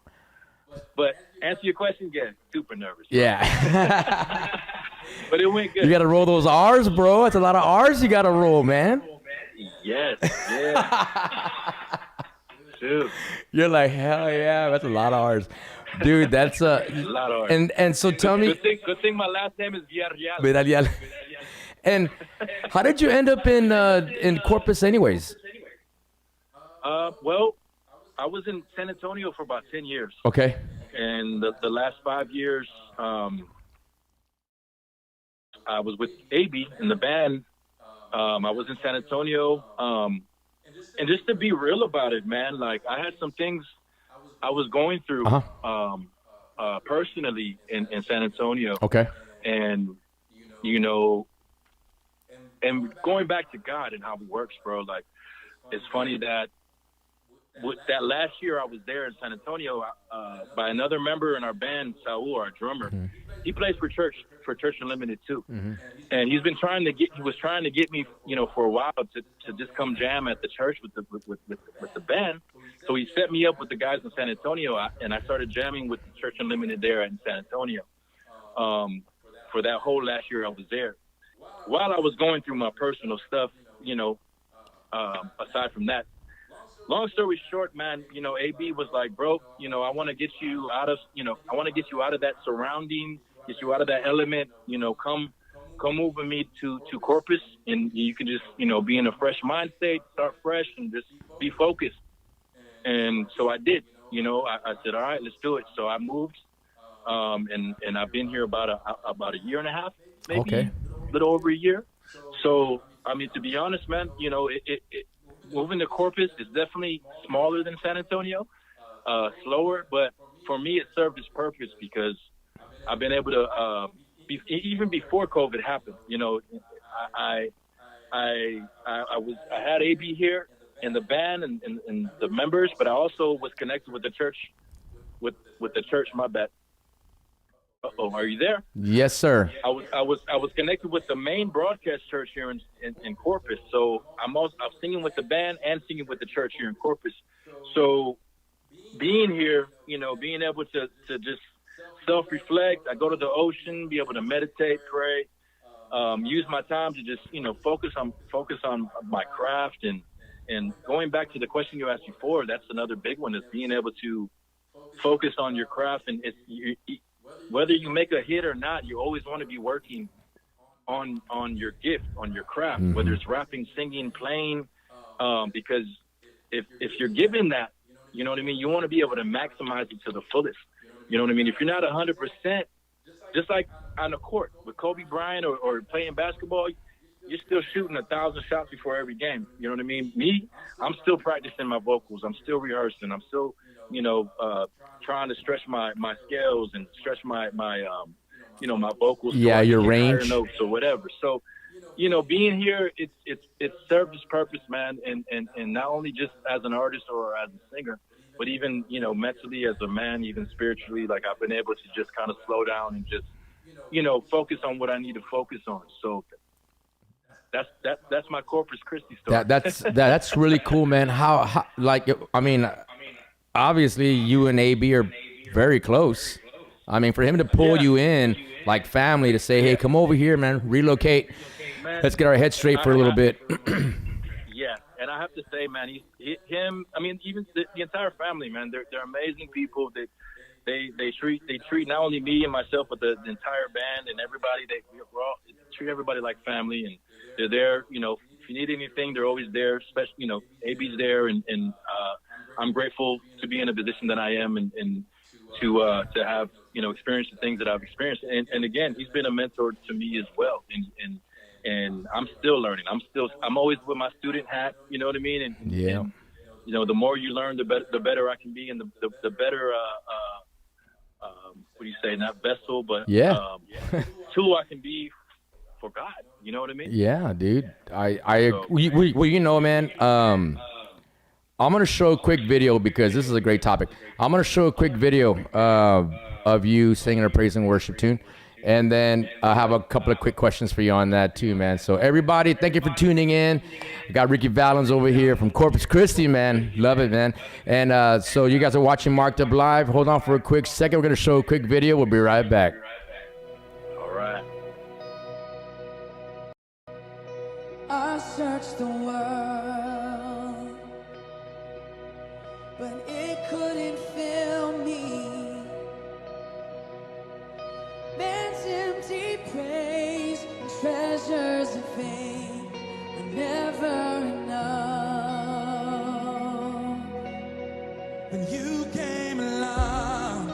[SPEAKER 1] but answer your question again. Super nervous.
[SPEAKER 2] Yeah.
[SPEAKER 1] But it went good.
[SPEAKER 2] You got to roll those R's, bro. It's a lot of R's you got to roll, man.
[SPEAKER 1] Yes. Yeah. Dude.
[SPEAKER 2] You're like, hell yeah, that's a lot of R's. Dude, that's
[SPEAKER 1] a lot of R's.
[SPEAKER 2] And so tell me.
[SPEAKER 1] Good thing my last name is Villarreal.
[SPEAKER 2] And how did you end up in Corpus anyways?
[SPEAKER 1] Well, I was in San Antonio for about 10 years.
[SPEAKER 2] Okay.
[SPEAKER 1] And the last 5 years, I was with AB in the band. I was in San Antonio. And just to be real about it, man, like I had some things I was going through personally in San Antonio.
[SPEAKER 2] Okay.
[SPEAKER 1] And, you know, and going back to God and how he works, bro, like it's funny that with that last year I was there in San Antonio by another member in our band, Saul, our drummer. Mm-hmm. He plays for Church Unlimited too. Mm-hmm. And he was trying to get me, you know, for a while to just come jam at the church with the band. So he set me up with the guys in San Antonio, and I started jamming with the Church Unlimited there in San Antonio. For that whole last year I was there. While I was going through my personal stuff, you know, aside from that, long story short, man, you know, AB was like, bro, you know, I want to get you out of that surrounding, get you out of that element, you know, come move with me to Corpus, and you can just, you know, be in a fresh mind state, start fresh, and just be focused. And so I did, you know, I said, all right, let's do it. So I moved, and I've been here about a year and a half, maybe. Okay. A little over a year. So, I mean, to be honest, man, you know, it moving to Corpus is definitely smaller than San Antonio, slower, but for me, it served its purpose because I've been able to, even before COVID happened, you know, I had AB here in the band and the members, but I also was connected with the church, with the church, my bad. Uh-oh, are you there?
[SPEAKER 2] Yes, sir.
[SPEAKER 1] I was connected with the main broadcast church here in Corpus. So I'm singing with the band and singing with the church here in Corpus. So being here, you know, being able to just self-reflect, I go to the ocean, be able to meditate, pray, use my time to just, you know, focus on my craft, and going back to the question you asked before, that's another big one, is being able to focus on your craft. And whether you make a hit or not, you always want to be working on your gift, on your craft, mm-hmm. whether it's rapping, singing, playing, because if you're given that, you know what I mean, you want to be able to maximize it to the fullest. You know what I mean? If you're not 100%, just like on the court with Kobe Bryant or playing basketball, you're still shooting 1,000 shots before every game. You know what I mean? Me, I'm still practicing my vocals. I'm still rehearsing. I'm still, you know, trying to stretch my scales and stretch my you know, my vocals.
[SPEAKER 2] Yeah, your range.
[SPEAKER 1] Notes or whatever. So, you know, being here, it's served its purpose, man. And not only just as an artist or as a singer, but even, you know, mentally as a man, even spiritually, like I've been able to just kind of slow down and just, you know, focus on what I need to focus on. So that's my Corpus Christi story.
[SPEAKER 2] That's really cool, man. How like, I mean, obviously you and AB are very close. I mean, for him to pull you in like family to say, hey, come over here, man, relocate.
[SPEAKER 1] Man,
[SPEAKER 2] let's get our heads straight for a little bit.
[SPEAKER 1] Yeah, and I have to say, man, him. I mean, even the entire family, man. They're amazing people. They treat not only me and myself, but the entire band and everybody. They treat everybody like family, and they're there. You know, if you need anything, they're always there. Especially, you know, AB's there, and I'm grateful to be in a position that I am, and to have, you know, experienced the things that I've experienced. And again, he's been a mentor to me as well. And I'm still learning. I'm always with my student hat, you know what I mean? And you know, the more you learn, the better I can be, and the better what do you say? Not vessel, but tool I can be for God. You know what I mean?
[SPEAKER 2] Yeah, dude. Well, you know, man. I'm gonna show a quick video because this is a great topic. I'm gonna show a quick video of you singing a praise and worship tune. And then I have a couple of quick questions for you on that too, man. So everybody, thank you for tuning in. We got Ricky Valenz over here from Corpus Christi, man. Love it, man. And so you guys are watching Marked Up Live. Hold on for a quick second. We're going to show a quick video. We'll be right back.
[SPEAKER 1] All right.
[SPEAKER 4] I searched the world, but it couldn't fill me. Man's empty praise and treasures of fame are never enough. When you came along,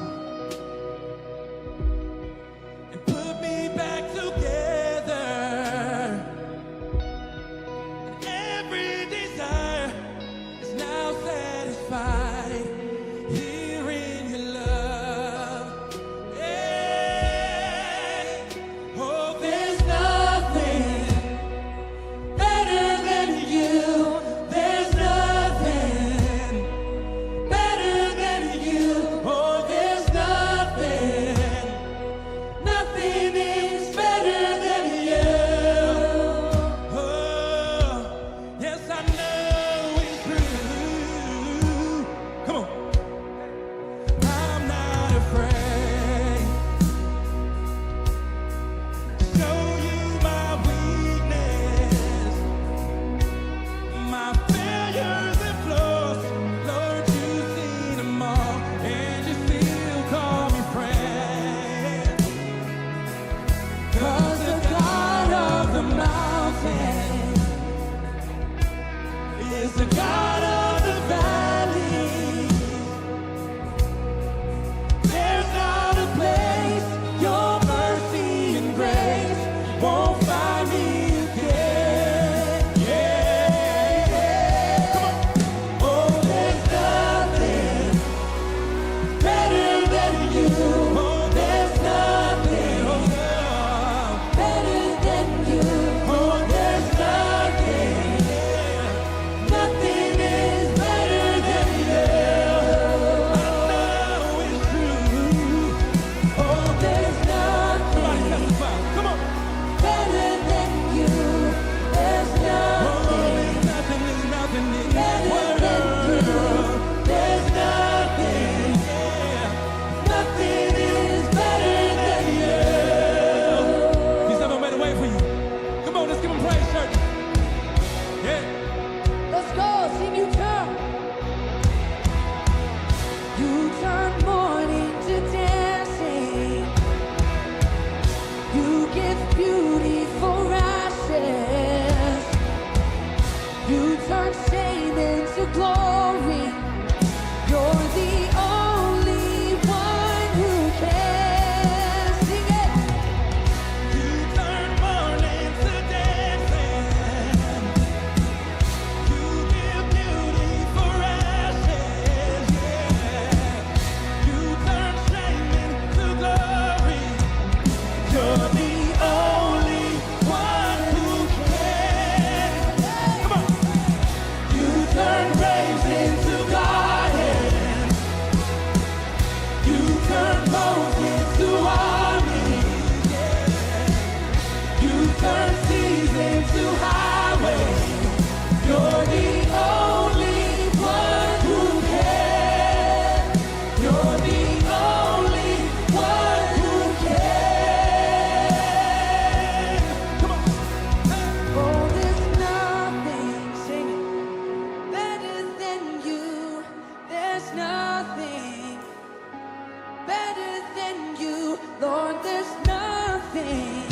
[SPEAKER 4] than you, Lord, there's nothing.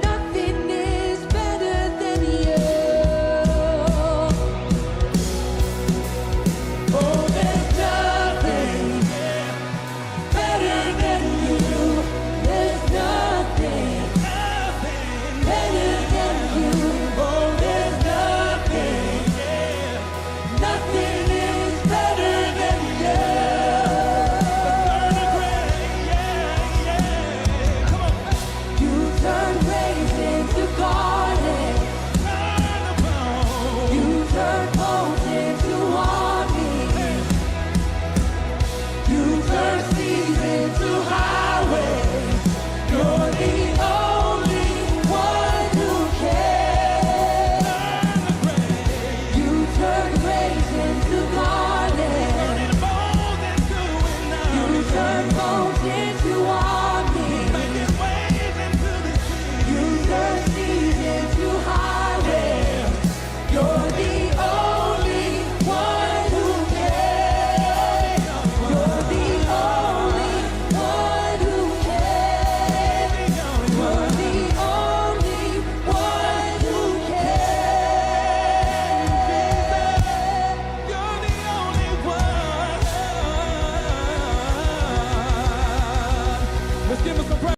[SPEAKER 4] Nothing is better than you. Oh, there's nothing better than you. There's nothing better than you. Oh, there's nothing. Nothing is better than you. You turn grace into garden. You turn bones into armies. You turn seas into highways. You're the only one who can. You turn grace into garden. You turn bones into armies. You turn seas into highways. You're the only one who can. You're the only one who can. You're the only one who can. You're the only one.
[SPEAKER 3] Let's give him some praise.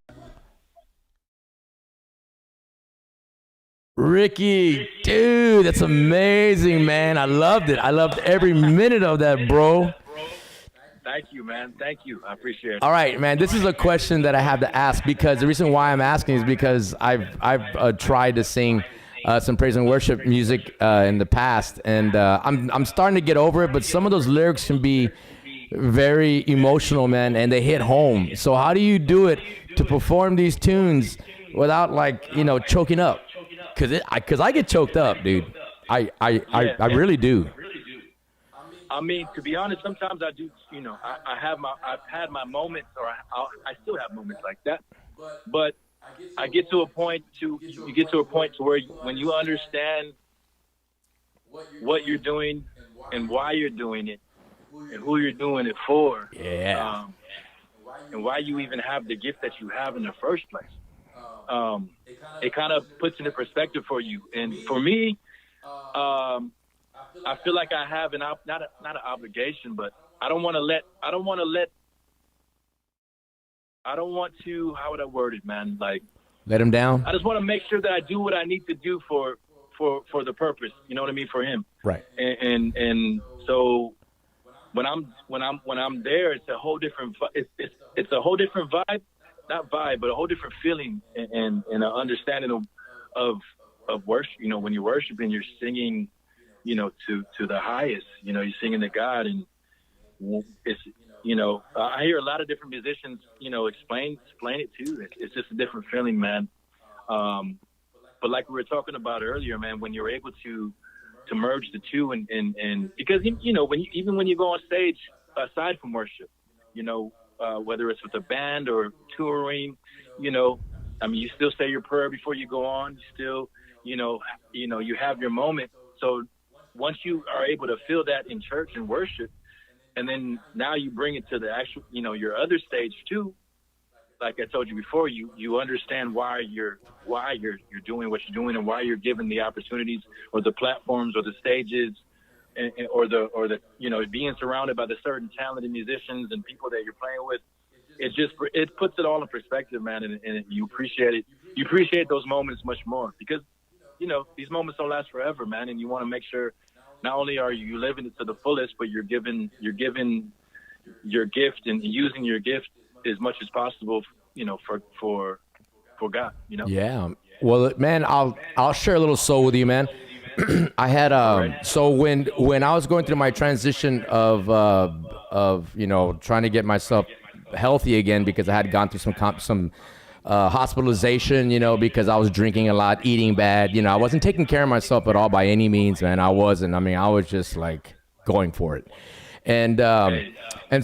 [SPEAKER 2] Ricky, dude, that's amazing, man. I loved it. I loved every minute of that, bro.
[SPEAKER 1] Thank you, man. Thank you. I appreciate it.
[SPEAKER 2] All right, man. This is a question that I have to ask because the reason why I'm asking is because I've tried to sing some praise and worship music in the past, and I'm starting to get over it. But some of those lyrics can be very emotional, man, and they hit home. So how do you do it to perform these tunes without, like, you know, choking up? Cause I get choked up, dude. I really do.
[SPEAKER 1] I mean, to be honest, sometimes I do. You know, I've had my moments, or I still have moments like that. But I get to a point you get to a point to where when you understand what you're doing and why you're doing it and who you're doing it for,
[SPEAKER 2] Yeah.
[SPEAKER 1] and why you even have the gift that you have in the first place. It kind of puts into perspective for you. And for me, I feel like I have not an obligation, but I don't want to, how would I word it, man? Like,
[SPEAKER 2] Let him down.
[SPEAKER 1] I just want to make sure that I do what I need to do for the purpose. You know what I mean? For him.
[SPEAKER 2] Right.
[SPEAKER 1] And so when I'm there, it's a whole different, it's a whole different vibe. Not vibe, but a whole different feeling and an understanding of worship. You know, when you're worshiping, you're singing, you know, to the highest. You know, you're singing to God, and it's, you know, I hear a lot of different musicians, you know, explain it too. It's just a different feeling, man. But like we were talking about earlier, man, when you're able to merge the two, and because, you know, even when you go on stage, aside from worship, you know. Whether it's with a band or touring, you know, I mean, you still say your prayer before you go on. You still, you know, you have your moment. So once you are able to feel that in church and worship, and then now you bring it to the actual, you know, your other stage too. Like I told you before, you understand why you're doing what you're doing, and why you're given the opportunities or the platforms or the stages. Or the you know, being surrounded by the certain talented musicians and people that you're playing with, it puts it all in perspective, man, and you appreciate it. You appreciate those moments much more because, you know, these moments don't last forever, man, and you want to make sure not only are you living it to the fullest, but you're giving your gift and using your gift as much as possible, you know, for God, you know.
[SPEAKER 2] Yeah. Well, man, I'll share a little soul with you, man. I had so when I was going through my transition of you know, trying to get myself healthy again, because I had gone through some hospitalization, you know, because I was drinking a lot, eating bad, you know, I wasn't taking care of myself at all by any means, man. I wasn't. I mean, I was just like going for it. And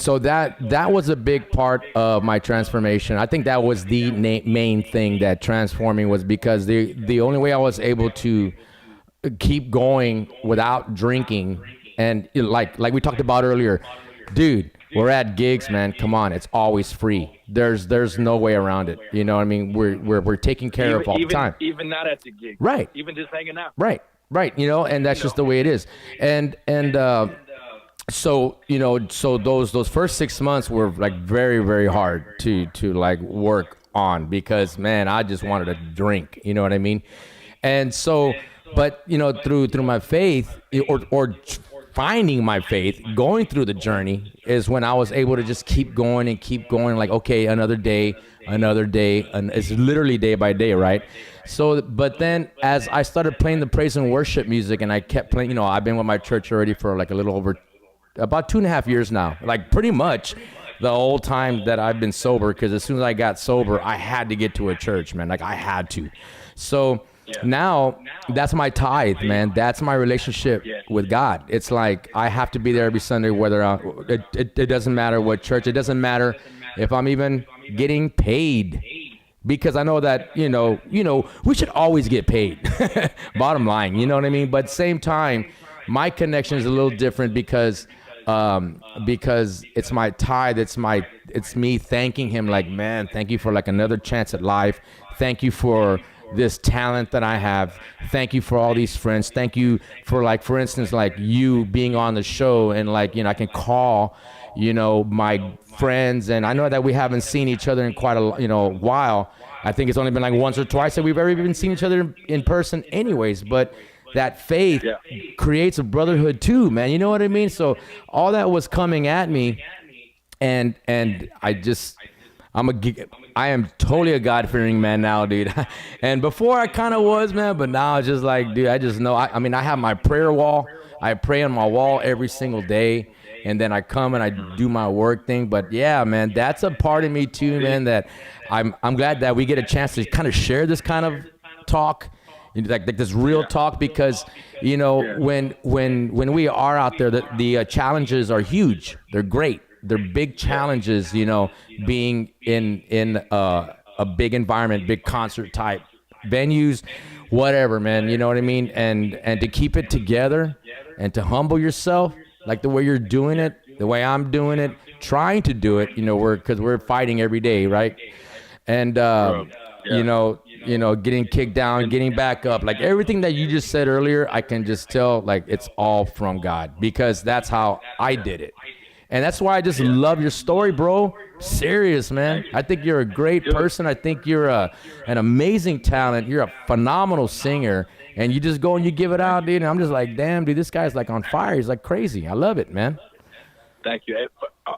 [SPEAKER 2] so that was a big part of my transformation. I think that was the main thing that transforming was, because the only way I was able to keep going without drinking, and like we talked about earlier, dude, we're at gigs, man. Come on, it's always free. There's no way around it. You know what I mean? We're taken care of all the time.
[SPEAKER 1] Even not at the gig.
[SPEAKER 2] Right.
[SPEAKER 1] Even just hanging out.
[SPEAKER 2] Right. You know, and that's just the way it is. And so, you know, so those first 6 months were like very, very hard to like work on, because man, I just wanted to drink, you know what I mean? And so, but you know, through my faith, or finding my faith, going through the journey, is when I was able to just keep going, like, okay, another day, and it's literally day by day, right? So, but then as I started playing the praise and worship music, and I kept playing, you know, I've been with my church already for like a little over about 2.5 years now, like pretty much the whole time that I've been sober, because as soon as I got sober, I had to get to a church, man. Like I had to. So now that's my tithe, man. That's my relationship with God. It's like I have to be there every Sunday, whether it doesn't matter what church. It doesn't matter if I'm even getting paid, because I know that, you know, we should always get paid. Bottom line, you know what I mean? But same time, my connection is a little different, because it's my tithe. It's me thanking him, like, man, thank you for like another chance at life. Thank you for this talent that I have. Thank you for all these friends. Thank you for, like, for instance, like you being on the show, and like, you know, I can call, you know, my friends, and I know that we haven't seen each other in quite a, you know, while. I think it's only been like once or twice that we've ever even seen each other in person anyways, but that faith creates a brotherhood too, man. You know what I mean? So all that was coming at me, and I am totally a God-fearing man now, dude. And before I kind of was, man, but now it's just like, dude, I just know. I mean, I have my prayer wall. I pray on my wall every single day, and then I come and I do my work thing. But yeah, man, that's a part of me too, man, that I'm glad that we get a chance to kind of share this kind of talk. Like this real talk, because you know, when we are out there, the challenges are huge. They're great. They're big challenges, you know, being in a big environment, big concert type venues, whatever, man. You know what I mean? And to keep it together and to humble yourself, like the way you're doing it, the way I'm doing it, trying to do it. You know, because we're fighting every day, right? And you know, getting kicked down, getting back up, like everything that you just said earlier, I can just tell, like, it's all from God, because that's how I did it. And that's why I just love your story, bro. Serious, man. I think you're a great person. I think you're an amazing talent. You're a phenomenal singer, and you just go and you give it out, dude. And I'm just like, damn, dude, this guy's like on fire. He's like crazy. I love it, man.
[SPEAKER 1] Thank you. I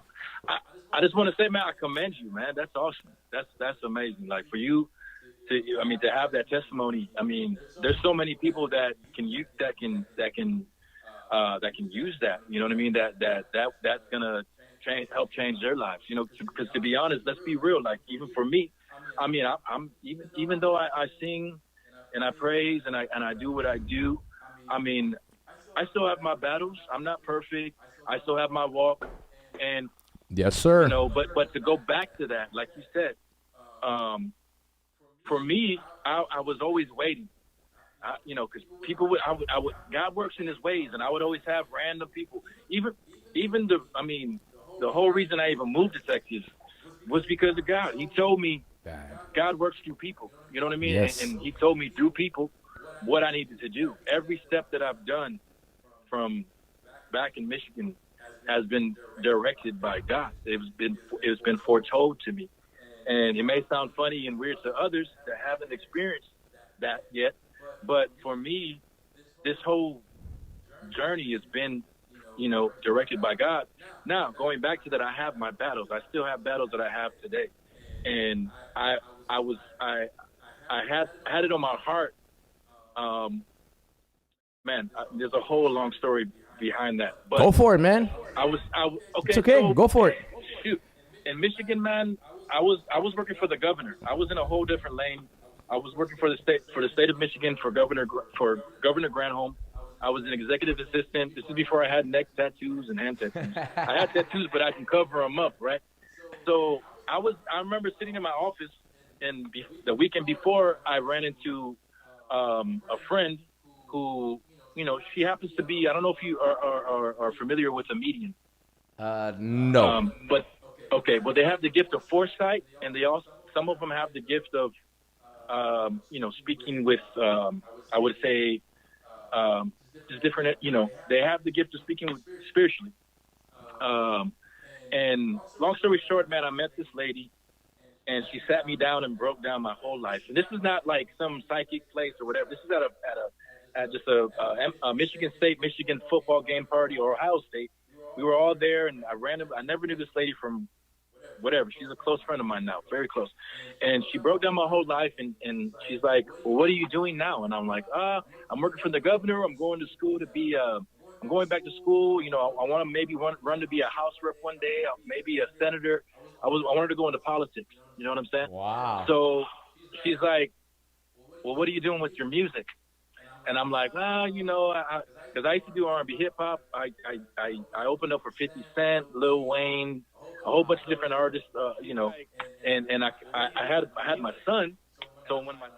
[SPEAKER 1] just want to say, man, I commend you, man. That's awesome. That's amazing. Like, for you to have that testimony. I mean, there's so many people that can use that. You know what I mean? That's gonna help change their lives. You know, because to be honest, let's be real. Like, even for me, I mean, I'm even though I sing and I praise and I do what I do. I mean, I still have my battles. I'm not perfect. I still have my walk. And
[SPEAKER 2] yes, sir.
[SPEAKER 1] You know, but to go back to that, like you said, for me, I was always waiting. You know, because people would, God works in His ways, and I would always have random people. Even the whole reason I even moved to Texas was because of God. He told me God works through people. You know what I mean?
[SPEAKER 2] Yes.
[SPEAKER 1] And He told me through people what I needed to do. Every step that I've done from back in Michigan has been directed by God. It's been foretold to me. And it may sound funny and weird to others that haven't experienced that yet, but for me, this whole journey has been, you know, directed by God. Now, going back to that, I have my battles. I still have battles that I have today, and I had it on my heart. There's a whole long story behind that. But
[SPEAKER 2] go for it, man.
[SPEAKER 1] Okay.
[SPEAKER 2] It's okay.
[SPEAKER 1] So,
[SPEAKER 2] go for it.
[SPEAKER 1] Shoot, in Michigan, man, I was working for the governor. I was in a whole different lane. I was working for the state of Michigan for Governor Granholm. I was an executive assistant. This is before I had neck tattoos and hand tattoos. I had tattoos, but I can cover them up, right? So I remember sitting in my office, and the weekend before, I ran into a friend who, you know, she happens to be, I don't know if you are familiar with a medium.
[SPEAKER 2] No.
[SPEAKER 1] But okay, well they have the gift of foresight, and they also some of them have the gift of speaking with I would say just different. They have the gift of speaking with spiritually. Um, and long story short, man, I met this lady, and she sat me down and broke down my whole life. And this is not like some psychic place or whatever. This is at just a Michigan State, Michigan football game party or Ohio State. We were all there, and I never knew this lady from whatever. She's a close friend of mine now, very close. And she broke down my whole life, and she's like, well, what are you doing now? And I'm like, I'm working for the governor. I'm going to school to be, I'm going back to school. I want to maybe run to be a House rep one day, maybe a senator. I wanted to go into politics. You know what I'm saying?
[SPEAKER 2] Wow.
[SPEAKER 1] So she's like, well, what are you doing with your music? And I'm like, because I used to do R&B hip hop. I opened up for 50 Cent, Lil Wayne, a whole bunch of different artists, and I had my son. So when my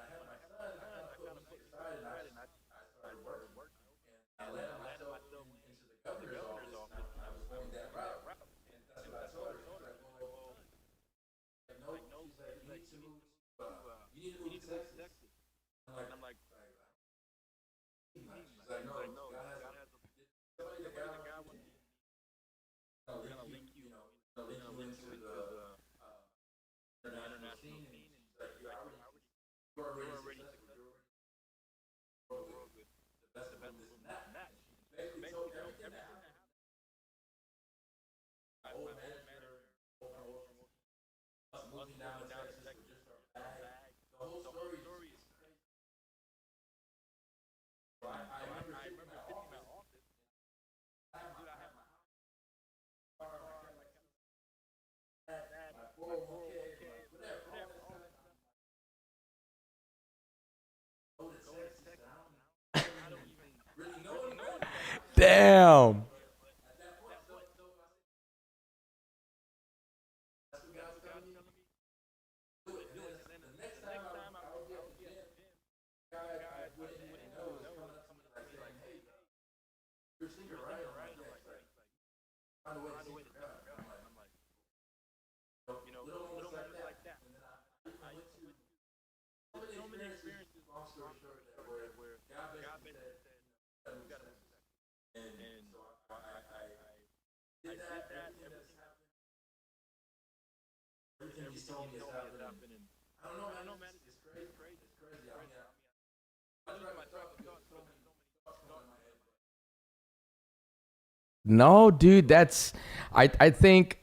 [SPEAKER 2] Damn. No, dude, I think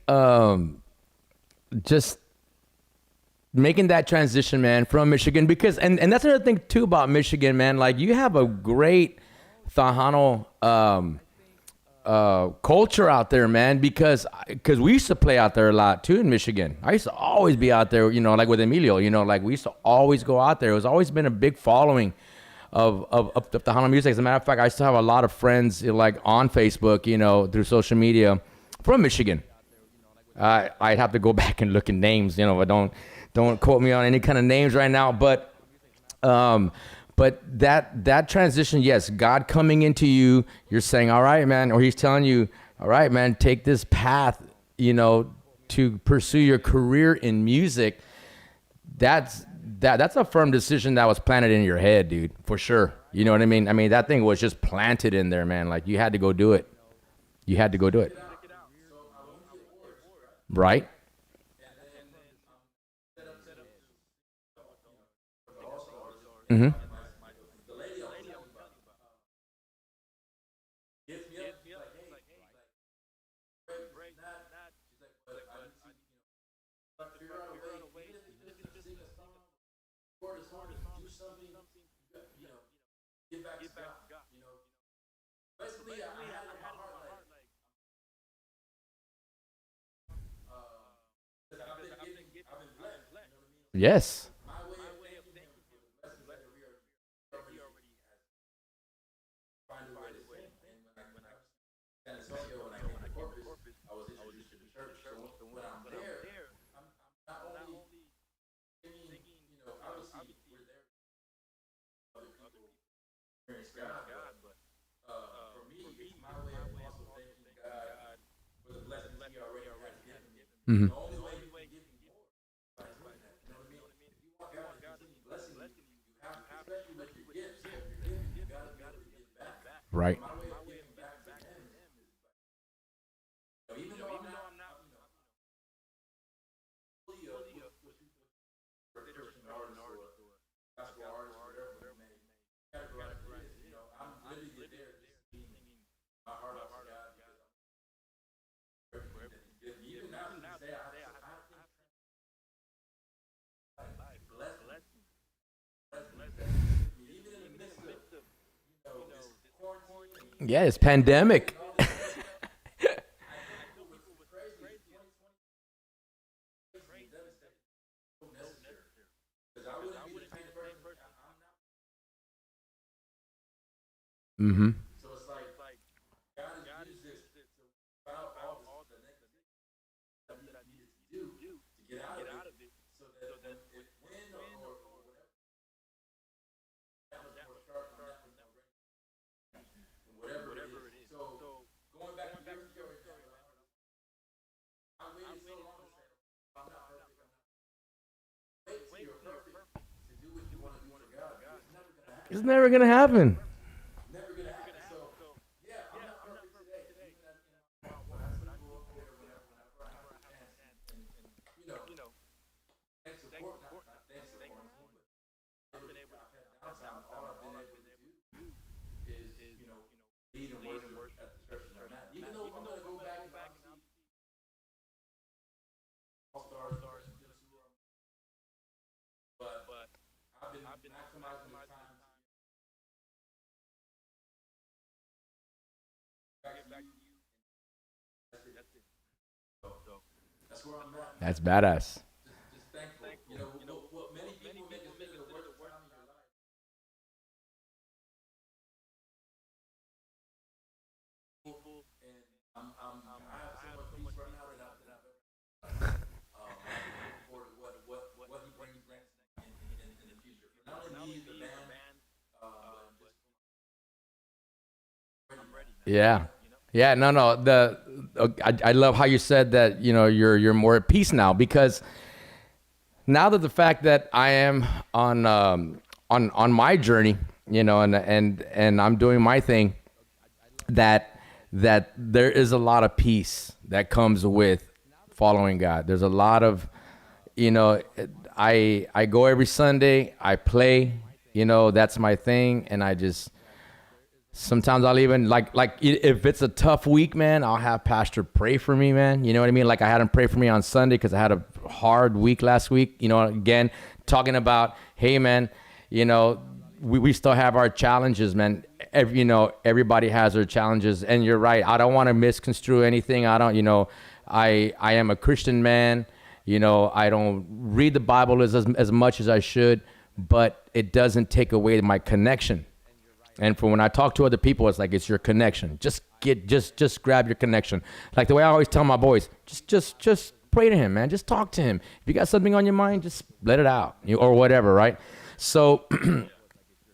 [SPEAKER 2] just making that transition, man, from Michigan, because and that's another thing too about Michigan, man. Like, you have a great Tejano culture out there, man, because we used to play out there a lot too in Michigan. I used to always be out there, like with Emilio, like we used to always go out there. It was always been a big following of the Tejano music. As a matter of fact, I still have a lot of friends like on Facebook, through social media from Michigan. I'd have to go back and look at names, but don't quote me on any kind of names right now. But that transition, yes, God coming into you, you're saying, all right, man, or he's telling you, all right, man, take this path, to pursue your career in music. That's a firm decision that was planted in your head, dude, for sure. You know what I mean? I mean, that thing was just planted in there, man. Like, you had to go do it. You had to go do it. Right? Mm-hmm. Yes. Hmm. Right. Yeah, it's pandemic. Hmm. It's never gonna happen. That's badass. Yeah. Yeah, no, no. I love how you said that, you're more at peace now, because now that the fact that I am on my journey, and I'm doing my thing, that there is a lot of peace that comes with following God. There's a lot of, you know, I go every Sunday, I play, that's my thing, and I just sometimes I'll even if it's a tough week, man, I'll have pastor pray for me, man. You know what I mean? Like I had him pray for me on Sunday because I had a hard week last week. Again, talking about, hey, man, we still have our challenges, man. Everybody has their challenges, and you're right. I don't want to misconstrue anything. I don't, I am a Christian man. I don't read the Bible as much as I should, but it doesn't take away my connection. And for when I talk to other people, it's like, it's your connection. Just grab your connection. Like the way I always tell my boys, just pray to him, man. Just talk to him. If you got something on your mind, just let it out, or whatever, right? So,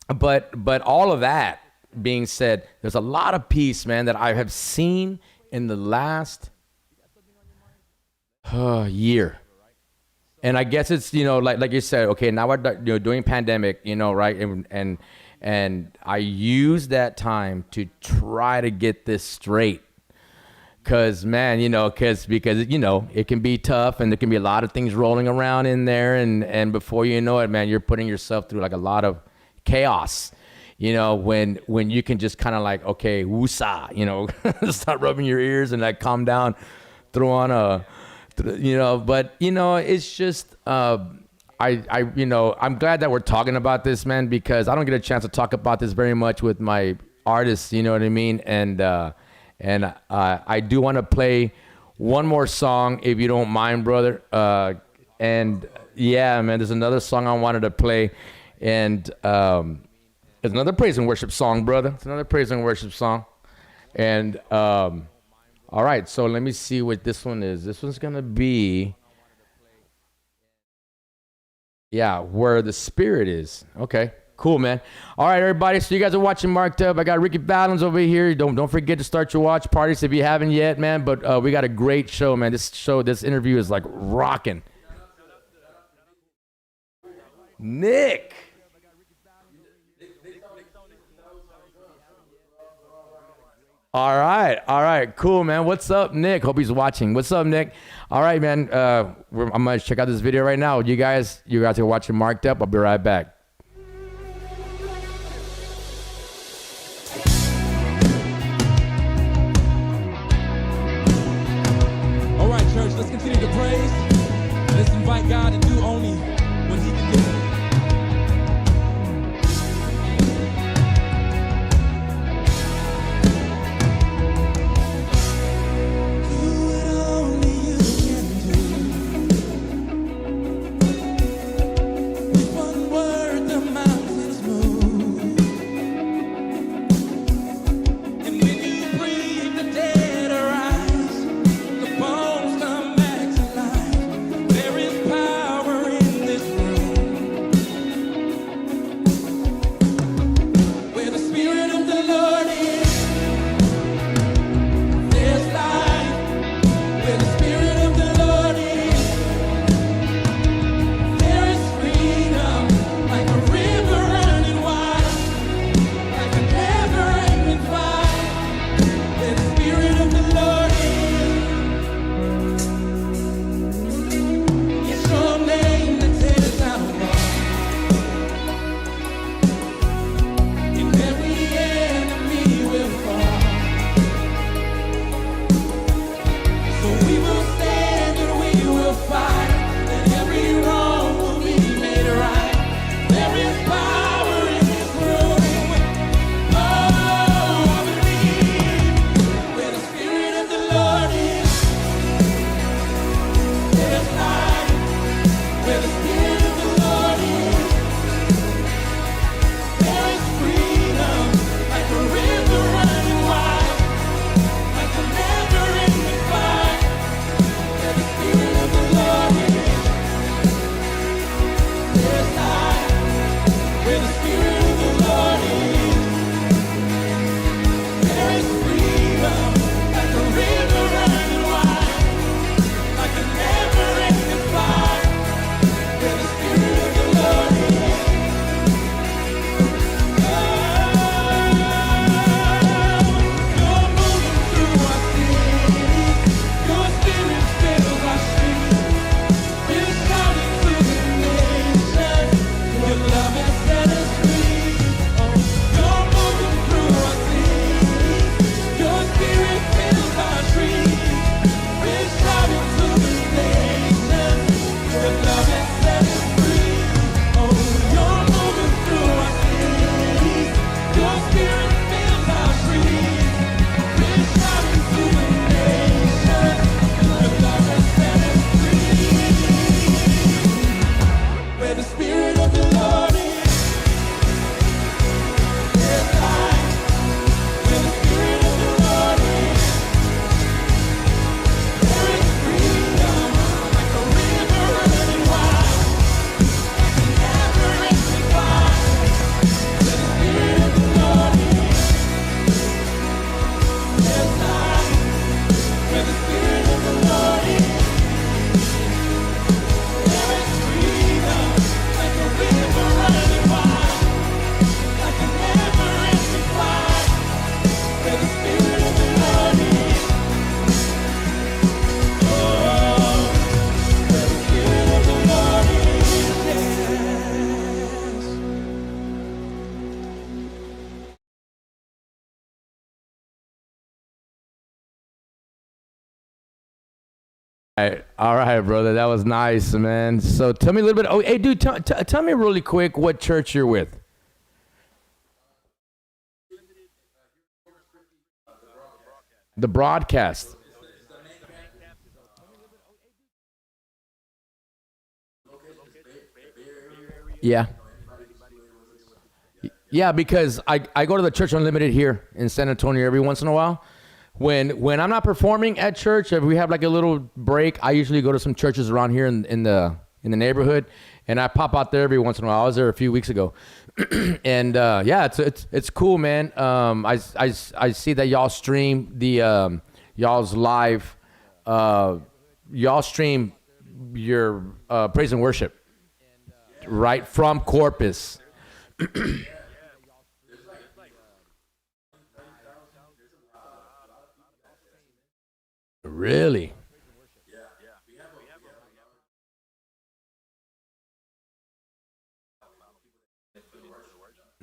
[SPEAKER 2] but all of that being said, there's a lot of peace, man, that I have seen in the last year. And I guess it's, like you said, okay, now we're doing pandemic, right? And I use that time to try to get this straight. Cause man, because it can be tough, and there can be a lot of things rolling around in there. And before you know it, man, you're putting yourself through like a lot of chaos, when you can just kind of like, okay, woosah, start rubbing your ears and like calm down, throw on but it's just, I'm glad that we're talking about this, man, because I don't get a chance to talk about this very much with my artists, you know what I mean? And I do want to play one more song, if you don't mind, brother. And yeah, man, there's another song I wanted to play, and it's another praise and worship song, brother. It's another praise and worship song. And all right, so let me see what this one is. This one's gonna be, yeah, Where the Spirit Is. Okay. Cool, man. All right, everybody. So you guys are watching Marked Up. I got Ricky Valenz over here. Don't forget to start your watch parties if you haven't yet, man. But we got a great show, man. This interview is like rocking. Nick. All right, cool, man. What's up, Nick? Hope he's watching. What's up, Nick? All right, man. I'm gonna check out this video right now. You guys are watching Marked Up. I'll be right back.
[SPEAKER 3] All right, church, let's continue to praise. Let's invite God to do only what he can do.
[SPEAKER 2] All right, brother. That was nice, man. So tell me a little bit. Oh, hey, dude, tell me really quick what church you're with. The broadcast. Yeah. Yeah, because I go to the Church Unlimited here in San Antonio every once in a while. When I'm not performing at church, if we have like a little break, I usually go to some churches around here in the in the neighborhood, and I pop out there every once in a while. I was there a few weeks ago, and yeah, it's cool, man. I see that y'all stream the y'all's live, y'all stream your praise and worship right from Corpus. Really?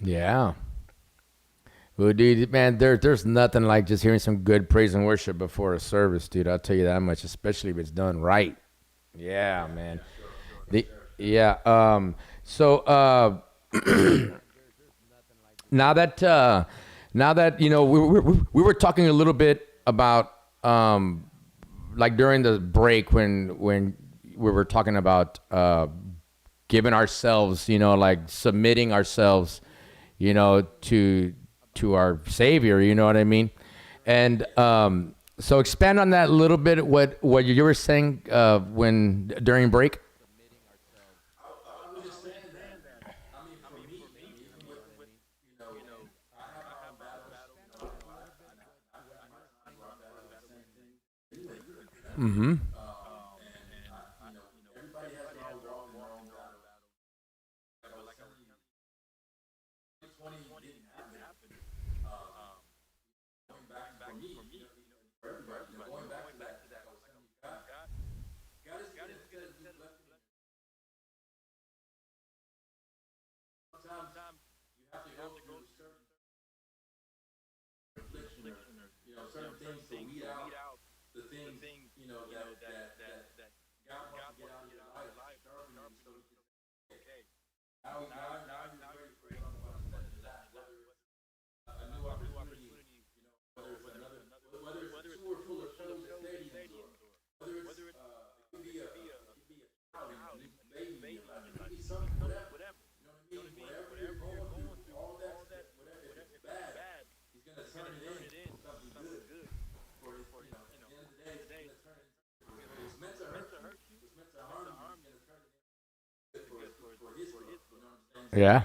[SPEAKER 2] Yeah. Well, dude, man, there's nothing like just hearing some good praise and worship before a service, dude. I'll tell you that much, especially if it's done right. Yeah, man. The, yeah. So now that you know, we were talking a little bit about like during the break when we were talking about giving ourselves, you know, like submitting ourselves, you know, to our Savior, you know what I mean? And so expand on that a little bit. What you were saying when during break. Mm-hmm. Yeah.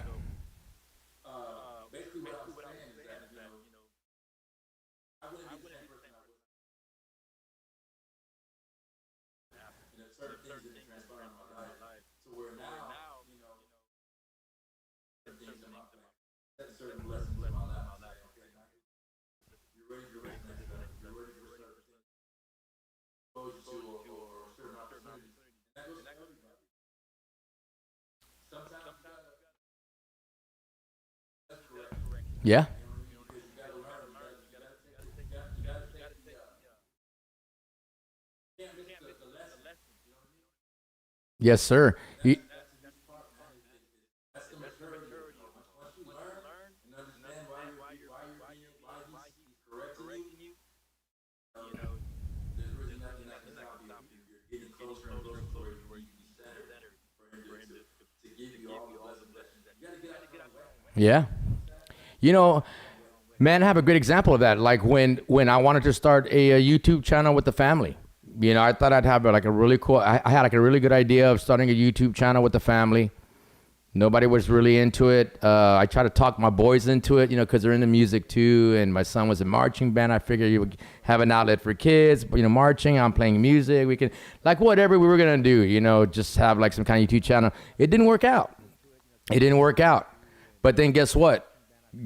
[SPEAKER 2] Yeah. Yes, sir. Yeah. You know, man, I have a good example of that. Like when I wanted to start a YouTube channel with the family. You know, I thought I'd have like a really cool, I had like a really good idea of starting a YouTube channel with the family. Nobody was really into it. I tried to talk my boys into it, you know, because they're into music too. And my son was in marching band. I figured you would have an outlet for kids, you know, marching. I'm playing music. We can, like whatever we were going to do, you know, just have like some kind of YouTube channel. It didn't work out. It didn't work out. But then guess what?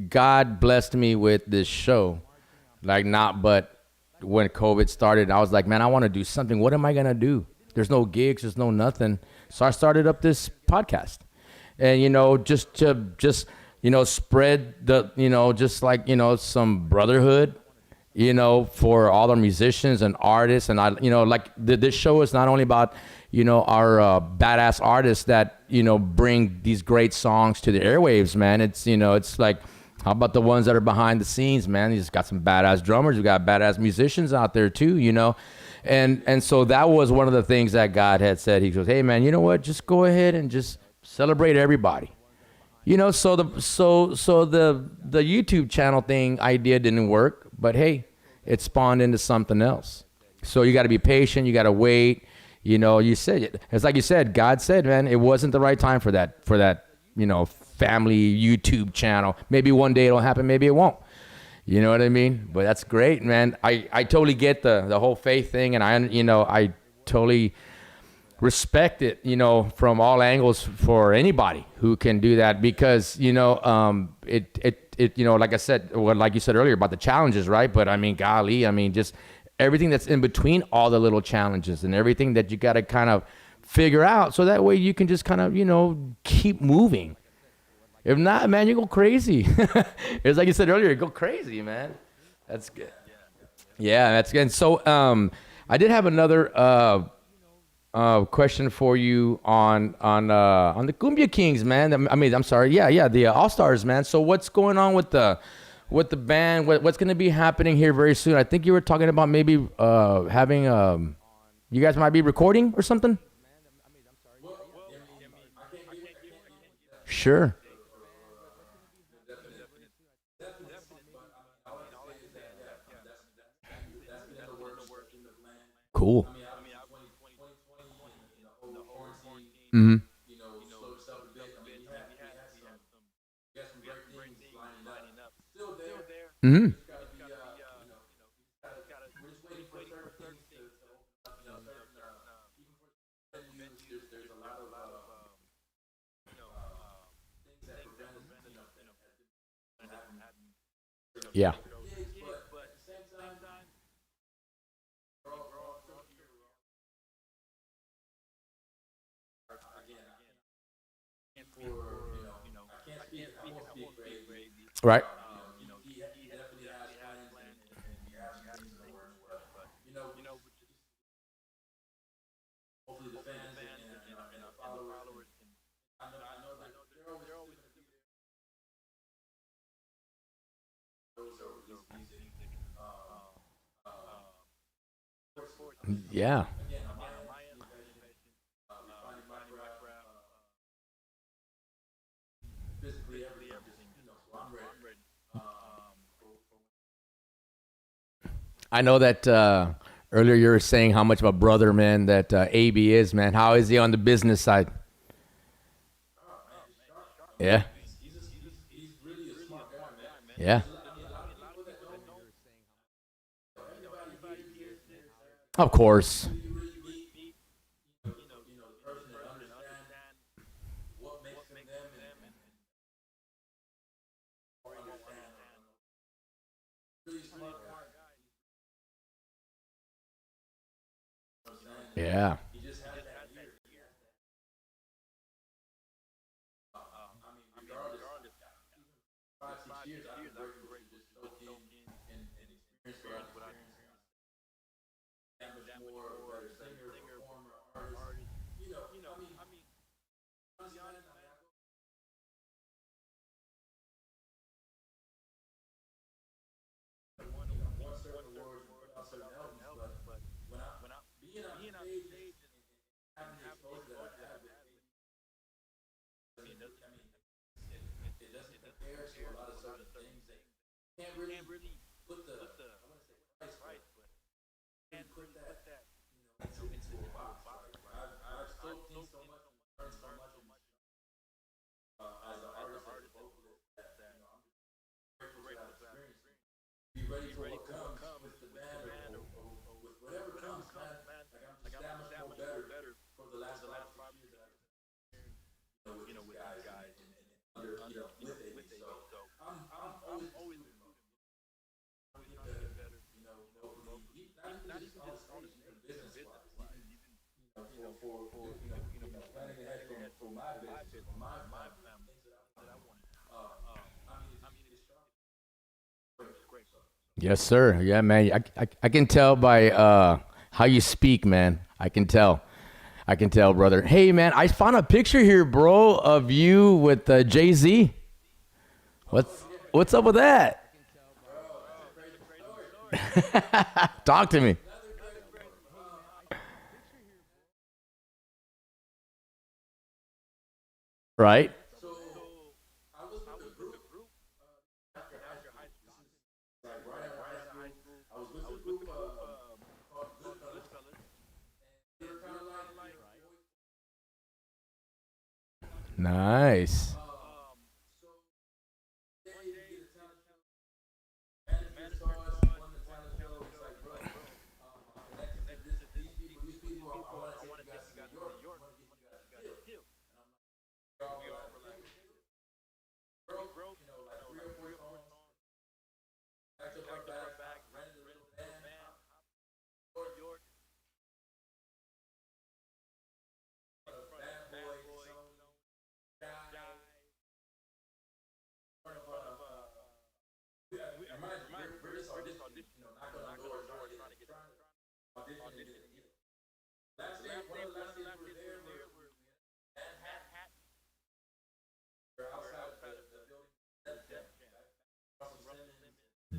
[SPEAKER 2] God blessed me with this show. Like not, but when COVID started, I was like, man, I want to do something. What am I going to do? There's no gigs. There's no nothing. So I started up this podcast. And, you know, just you know, spread the, you know, just like, you know, some brotherhood, you know, for all the musicians and artists. And, I, you know, like this show is not only about, you know, our badass artists that, you know, bring these great songs to the airwaves, man. It's, you know, it's like, how about the ones that are behind the scenes, man? You just got some badass drummers. You got badass musicians out there too, you know? And so that was one of the things that God had said. He goes, hey man, you know what? Just go ahead and just celebrate everybody. You know, so the YouTube channel thing idea didn't work, but hey, it spawned into something else. So you got to be patient. You got to wait. You know, you said it. It's like you said. God said, man, it wasn't the right time for that. You know, family YouTube channel. Maybe one day it'll happen. Maybe it won't. You know what I mean? But that's great, man. I totally get the whole faith thing, and I totally respect it, you know, from all angles for anybody who can do that, because, you know, you know, like I said, well, like you said earlier about the challenges, right? But I mean, golly, I mean, just everything that's in between all the little challenges and everything that you got to kind of figure out, so that way you can just kind of, you know, keep moving. If not, man, you go crazy. It's like you said earlier, you go crazy, man. That's good. Yeah, that's good. And so I did have another question for you on the Kumbia Kings, man. I mean, I'm sorry. Yeah, the Allstars, man. So what's going on with the band? What's going to be happening here very soon? I think you were talking about maybe having you guys might be recording or something. Sure. Cool. Mm-hmm. Mm-hmm. Yeah. Right. Yeah. I know that earlier you were saying how much of a brother, man, that AB is, man. How is he on the business side? Yeah. Yeah. Of course. Yeah. Yes, sir. Yeah, man. I can tell by how you speak, man. I can tell. I can tell, brother. Hey, man, I found a picture here, bro, of you with Jay-Z. What's up with that? Talk to me. Right? Nice.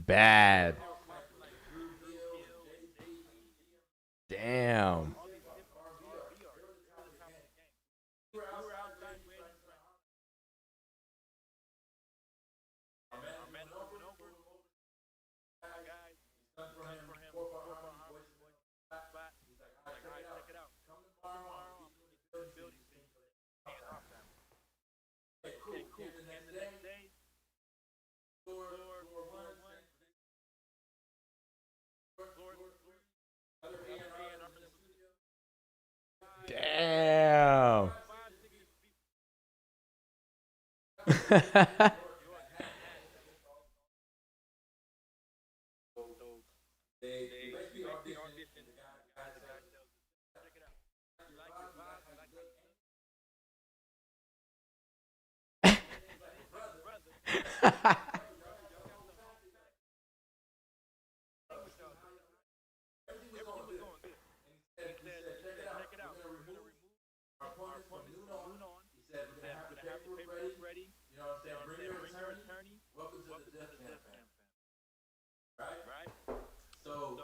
[SPEAKER 2] Bad. Damn.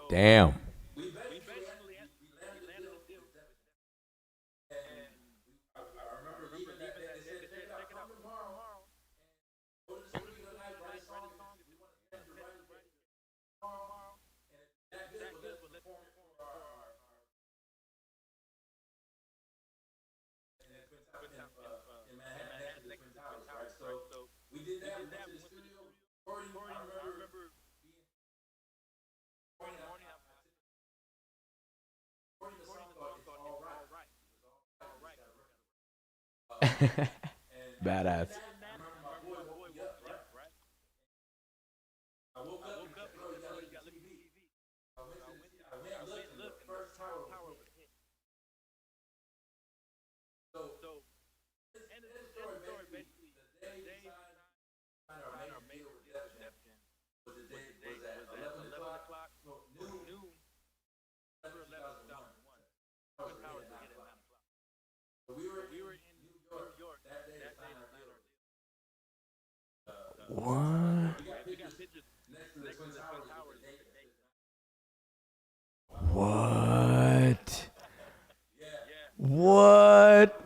[SPEAKER 2] Damn. Damn. Badass. What? What? What?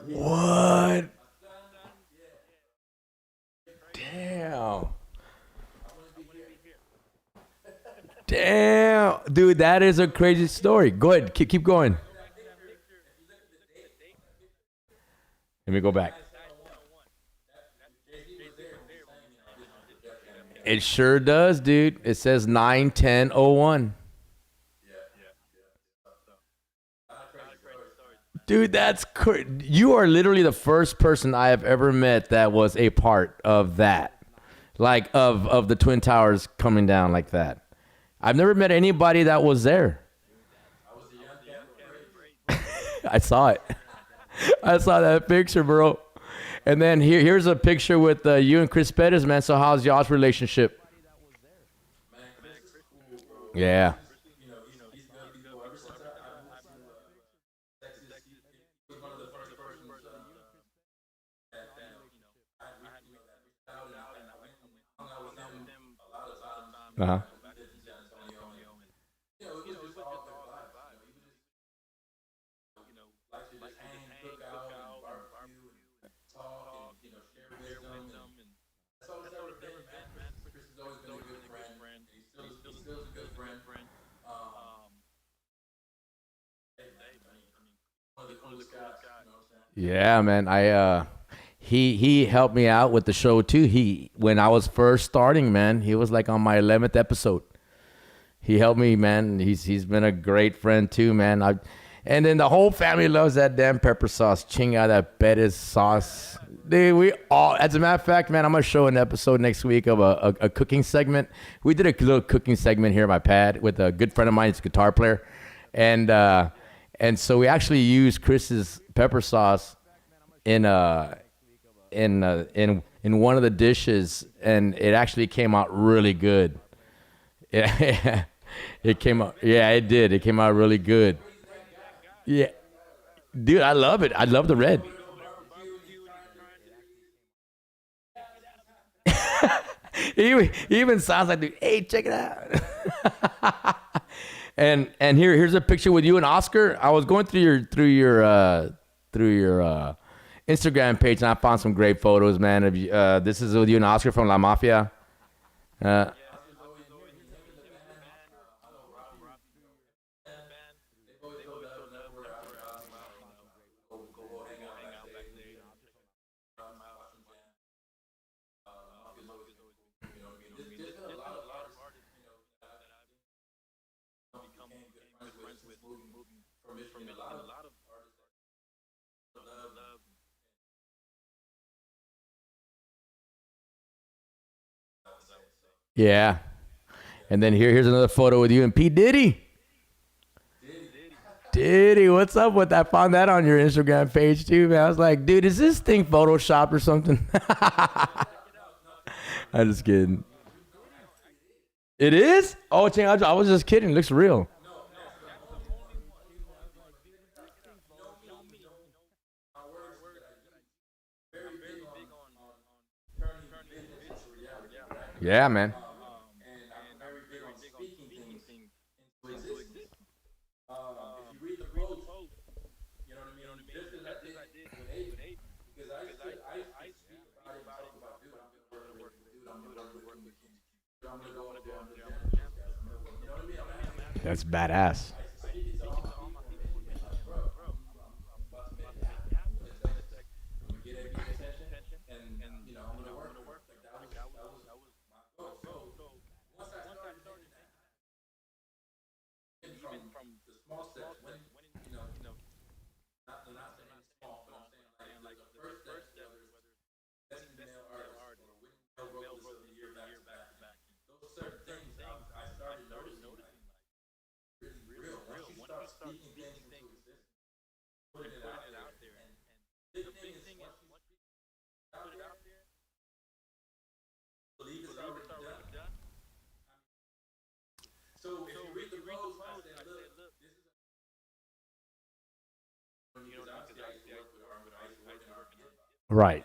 [SPEAKER 2] What? Damn. Damn. Dude, that is a crazy story. Go ahead. Keep going. Let me go back. It sure does, dude. It says 9/10/01. Dude, that's you are literally the first person I have ever met that was a part of that, like of the Twin Towers coming down like that. I've never met anybody that was there. I saw it. I saw that picture, bro. And then here's a picture with you and Chris Pettis, man. So how's y'all's relationship? Yeah. Uh huh. Yeah, man. He helped me out with the show too. He when I was first starting, man, he was like on my 11th episode. He helped me, man. He's been a great friend too, man. And then the whole family loves that damn pepper sauce. Chinga that Bettis sauce. Dude, we all, as a matter of fact, man, I'm gonna show an episode next week of a cooking segment. We did a little cooking segment here at my pad with a good friend of mine. He's a guitar player, and so we actually used Chris's pepper sauce in in one of the dishes, and it actually came out really good. Yeah, it came out. Yeah, it did. It came out really good. Yeah, dude, I love it. I love the red. He even sounds like, dude, hey, check it out. And here's a picture with you and Oscar. I was going through your Instagram page, and I found some great photos, man. Of you, this is with you and Oscar from La Mafia. Uh, yeah. And then here's another photo with you and P Diddy. Diddy, what's up with that? I found that on your Instagram page too, man. I was like, dude, is this thing photoshopped or something? I'm just kidding. It is? Oh, I was just kidding. It looks real. Yeah, man. That's badass. Right.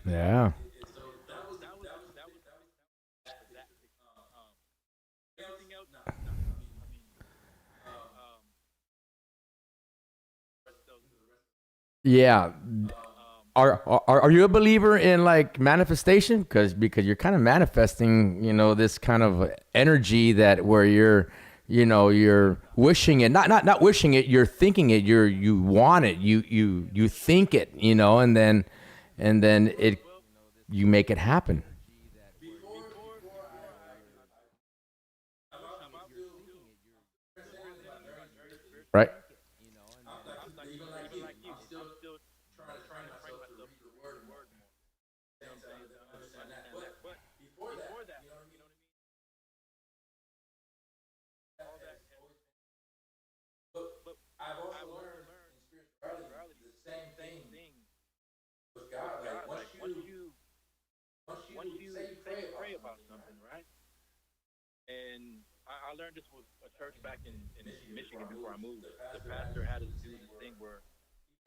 [SPEAKER 2] Yeah. Yeah. Are you a believer in like manifestation? Because you're kind of manifesting, this kind of energy that where you're wishing it, not wishing it, you're thinking it, you want it, you think it, and then it you make it happen. Right?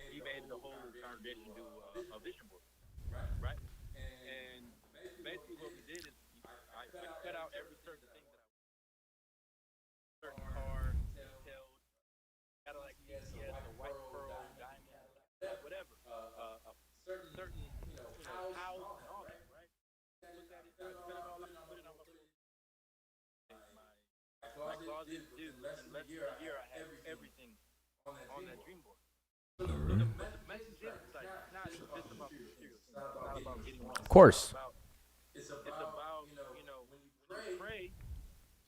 [SPEAKER 1] he made the whole congregation do a vision board, right? And basically what we did is I cut out every certain thing that certain car, detailed, Cadillac CTS, a white pearl, diamond, whatever, a certain, house and all that, right? Look at it, I cut it all up, put it on my closet, dude. In less than a year, I had everything on that dream board. But the message is, it's not just about the material. It's not about getting one.
[SPEAKER 2] Of course.
[SPEAKER 1] It's about when you pray,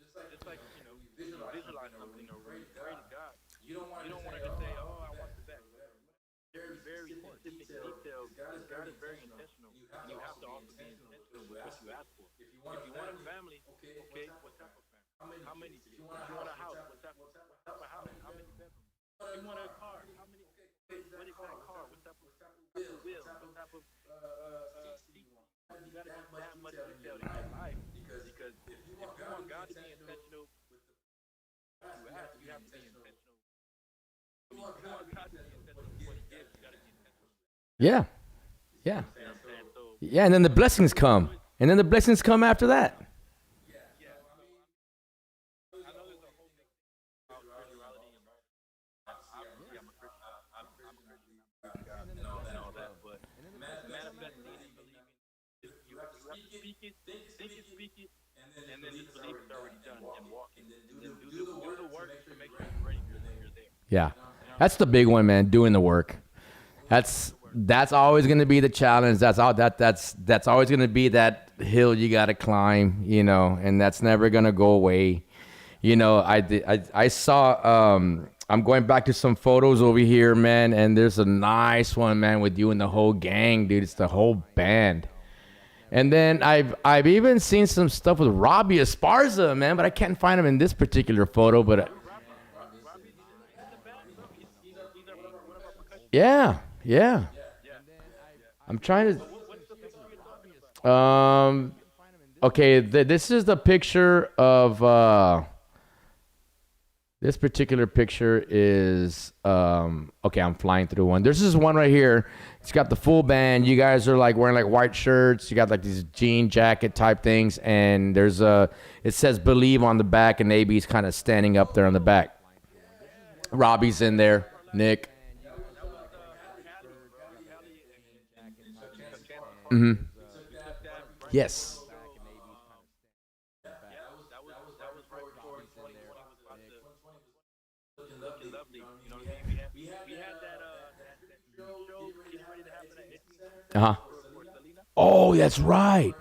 [SPEAKER 1] just like you visualize something or when you pray to God, you don't want to just say, "Oh, I want the best." Very, very specific details. God is very intentional, and you have to also be intentional with what you ask for. If you want a family, okay, what type of family? How many? If you want a house, what type of house? How many bedrooms? If you want a car, how many? What exact car? What type of wheel? What type of seat? You got to have that much detail in your life because if you want God to be intentional with what you ask, you have to be intentional. If you want God to be intentional with what He gives, you got to be intentional.
[SPEAKER 2] Yeah. Yeah.
[SPEAKER 1] You know what I'm saying? So,
[SPEAKER 2] Yeah, and then the blessings come. And then the blessings come after that.
[SPEAKER 1] yeah. I know there's a whole big thing about spirituality, and obviously I'm a Christian. I'm a Christian. And all that, but manifesting and believing, you have to speak it, think it, speak it, and then just believe it's already done and walk it. And then do the work to make sure you're ready for when you're there.
[SPEAKER 2] Yeah. That's the big one, man, doing the work. That's always going to be the challenge. That's always going to be that hill you got to climb, and that's never going to go away. I saw I'm going back to some photos over here, man, and there's a nice one, man, with you and the whole gang, dude. It's the whole band. And then I've even seen some stuff with Robbie Esparza, man, but I can't find him in this particular photo, but yeah. I'm trying to. Okay, this is the picture of. This particular picture is. Okay, I'm flying through one. This is one right here. It's got the full band. You guys are like wearing like white shirts. You got like these jean jacket type things, and there's it says "Believe" on the back, and AB's kind of standing up there on the back. Robbie's in there. Nick. Mm-hmm. Yes. Uh-huh. Oh, that's right.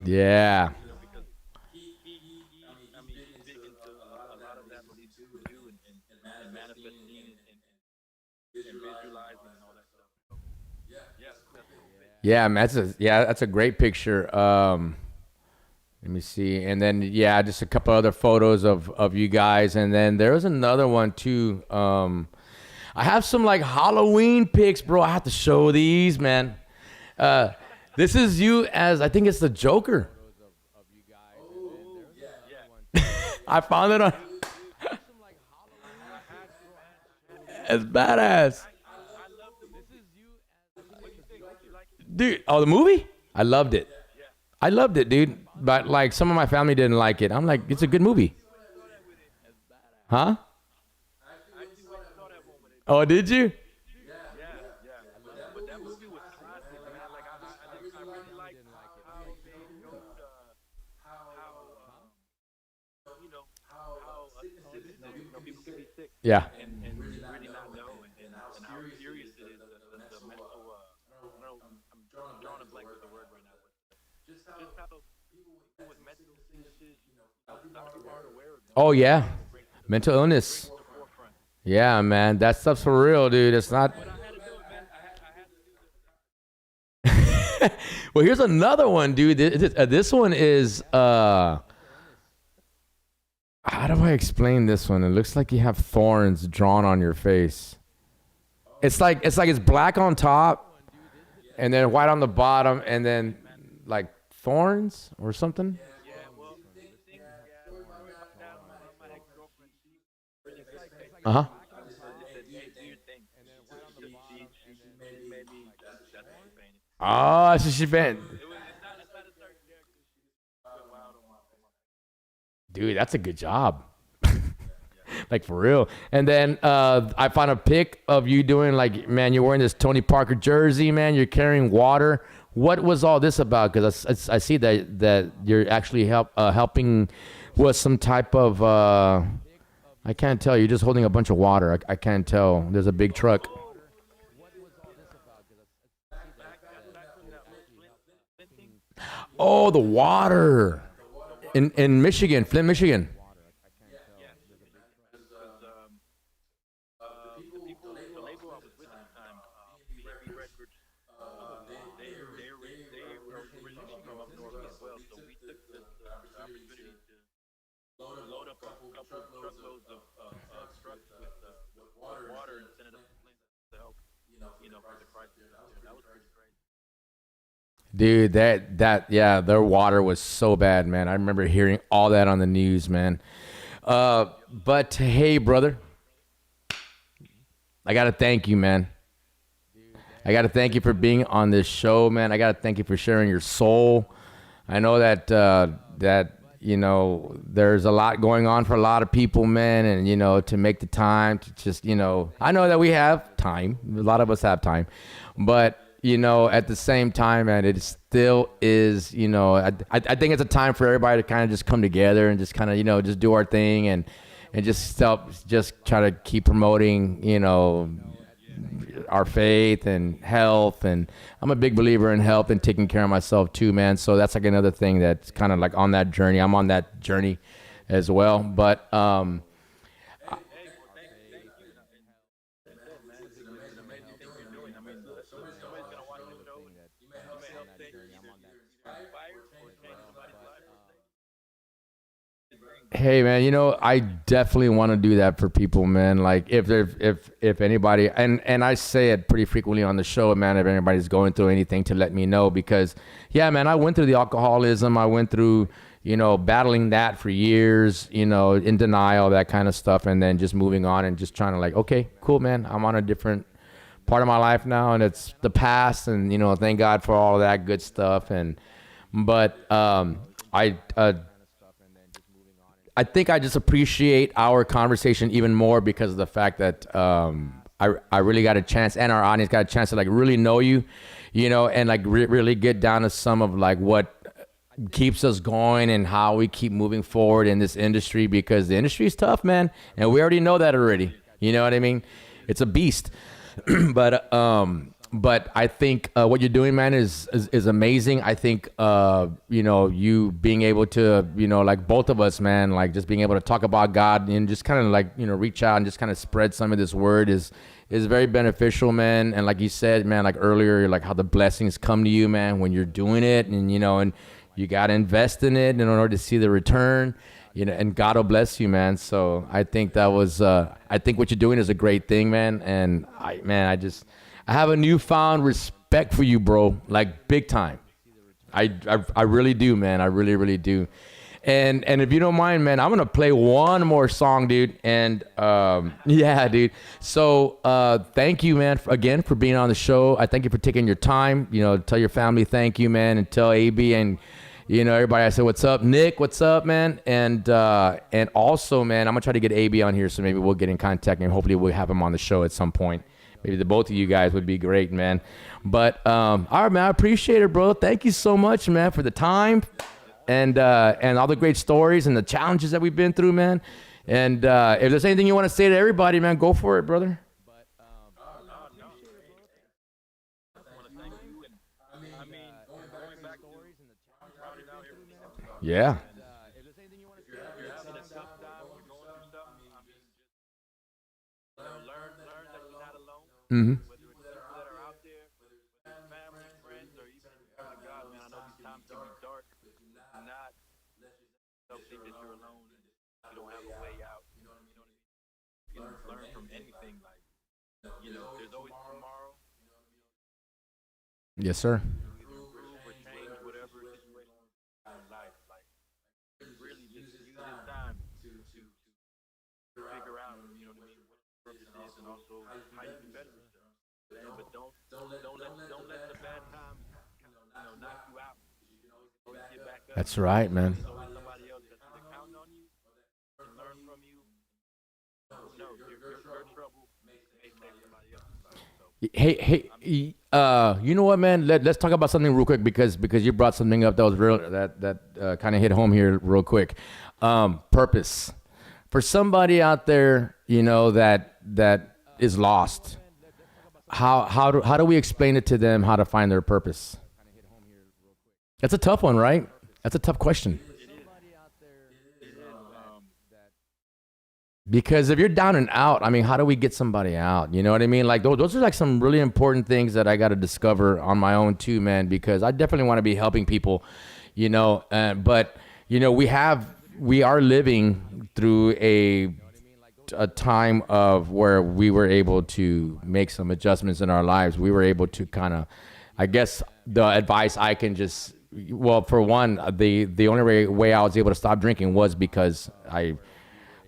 [SPEAKER 2] Yeah. Yeah, man, that's a great picture. Let me see, and then just a couple other photos of you guys, and then there was another one too. I have some like Halloween pics, bro. I have to show these, man. This is you as I think it's the Joker. I found it on. It's badass. Dude, the movie? I loved it. I loved it, dude. But like some of my family didn't like it. I'm like, it's a good movie. Huh? Oh, did you? But that movie was classic, man. Like I really liked how they showed how people can be sick. Yeah. And really not know and how serious it is. The mental I'm drawing a blank with the word right now. Just how people with mental illnesses, not too hard aware of it. Oh yeah, mental illness. Yeah, man, that stuff's for real, dude. It's not. Well, here's another one, dude. This one is how do I explain this one? It looks like you have thorns drawn on your face. It's black on top, and then white on the bottom, and then like thorns or something.
[SPEAKER 1] Yeah, well, the thing, yeah, now my ex-girlfriend, she really like
[SPEAKER 2] Uh huh.
[SPEAKER 1] it's a weird thing. She made me. That's what she painted.
[SPEAKER 2] Oh, so she been.
[SPEAKER 1] It's not a certain character. She just went wild on my.
[SPEAKER 2] Dude, that's a good job.
[SPEAKER 1] Yeah.
[SPEAKER 2] Like for real. And then I found a pic of you doing like, man, you're wearing this Tony Parker jersey, man. You're carrying water. What was all this about? Because I see that you're actually helping with some type of I can't tell. You're just holding a bunch of water. I can't tell. There's a big truck.
[SPEAKER 1] Oh, back from that whole Flint thing.
[SPEAKER 2] Oh, the water in Michigan, Flint, Michigan.
[SPEAKER 1] Yeah, because the people, the label I was with at the time, B&B Records, they were originally from up north as well. So we took the opportunity to load up a couple of truckloads of trucks with water and send it up to Flint to help, for the crisis. That was pretty crazy.
[SPEAKER 2] Dude, yeah, their water was so bad, man. I remember hearing all that on the news, man. But hey, brother, I gotta thank you, man. I gotta thank you for being on this show, man. I gotta thank you for sharing your soul. I know that there's a lot going on for a lot of people, man, and to make the time to just I know that we have time. A lot of us have time, but at the same time, man, it still is, I think it's a time for everybody to kind of just come together and just kind of, just do our thing and just try to keep promoting, our faith and health. And I'm a big believer in health and taking care of myself too, man. So that's like another thing that's kind of like on that journey. I'm on that journey as well. But, hey man, I definitely want to do that for people, man. Like if anybody, and I say it pretty frequently on the show, man, if anybody's going through anything, to let me know, because yeah, man, I went through the alcoholism. I went through, battling that for years, in denial, that kind of stuff. And then just moving on and just trying to like, okay, cool, man. I'm on a different part of my life now, and it's the past, and, thank God for all of that good stuff. But I think I just appreciate our conversation even more because of the fact that I really got a chance, and our audience got a chance to like really know you, and like really get down to some of like what keeps us going and how we keep moving forward in this industry, because the industry is tough, man, and we already know that already. You know what I mean? It's a beast. But I think what you're doing, man, is amazing. I think you being able to, like both of us, man, like just being able to talk about God and just kind of like reach out and just kind of spread some of this word is very beneficial, man. And like you said, man, like earlier, like how the blessings come to you, man, when you're doing it, and and you got to invest in it in order to see the return. And God will bless you, man. So I think that was, I think what you're doing is a great thing, man. And I have a newfound respect for you, bro. Like big time. I really do, man. I really, really do. And if you don't mind, man, I'm gonna play one more song, dude. And yeah, dude. So thank you, man, again for being on the show. I thank you for taking your time. Tell your family thank you, man, and tell AB and everybody. I said, what's up, Nick? What's up, man? And also, man, I'm gonna try to get AB on here, so maybe we'll get in contact and hopefully we'll have him on the show at some point. Maybe the both of you guys would be great, man. But all right, man, I appreciate it, bro. Thank you so much, man, for the time and all the great stories and the challenges that we've been through, man. And if there's anything you want to say to everybody, man, go for it, brother. Yeah. Mm-hmm.
[SPEAKER 1] Whether it's people that are out there, whether it's family, friends, or even God, man, I know these times can be dark, but do not let yourself think that you're alone and you don't have a way out. You know what I mean? You can learn from anything. Like, there's always tomorrow.
[SPEAKER 2] Yes, sir.
[SPEAKER 1] Improve or change whatever situation and also how you can better yourself. You know, but don't let the bad times, knock you out. Always get back up.
[SPEAKER 2] That's right, man.
[SPEAKER 1] There's always somebody else that's counting on you, can learn from you. No, your trouble may save somebody else's life. So,
[SPEAKER 2] Hey, you know what, man? Let's talk about something real quick because you brought something up that was real that kind of hit home here real quick. Purpose for somebody out there, that is lost. How do we explain it to them how to find their purpose? That's a tough one, right? That's a tough question. Because if you're down and out, I mean, how do we get somebody out? You know what I mean? Like those are like some really important things that I got to discover on my own too, man, because I definitely want to be helping people, but we are living through a time of where we were able to make some adjustments in our lives. We were able to kind of, I guess the advice I can just, well, for one, the only way I was able to stop drinking was because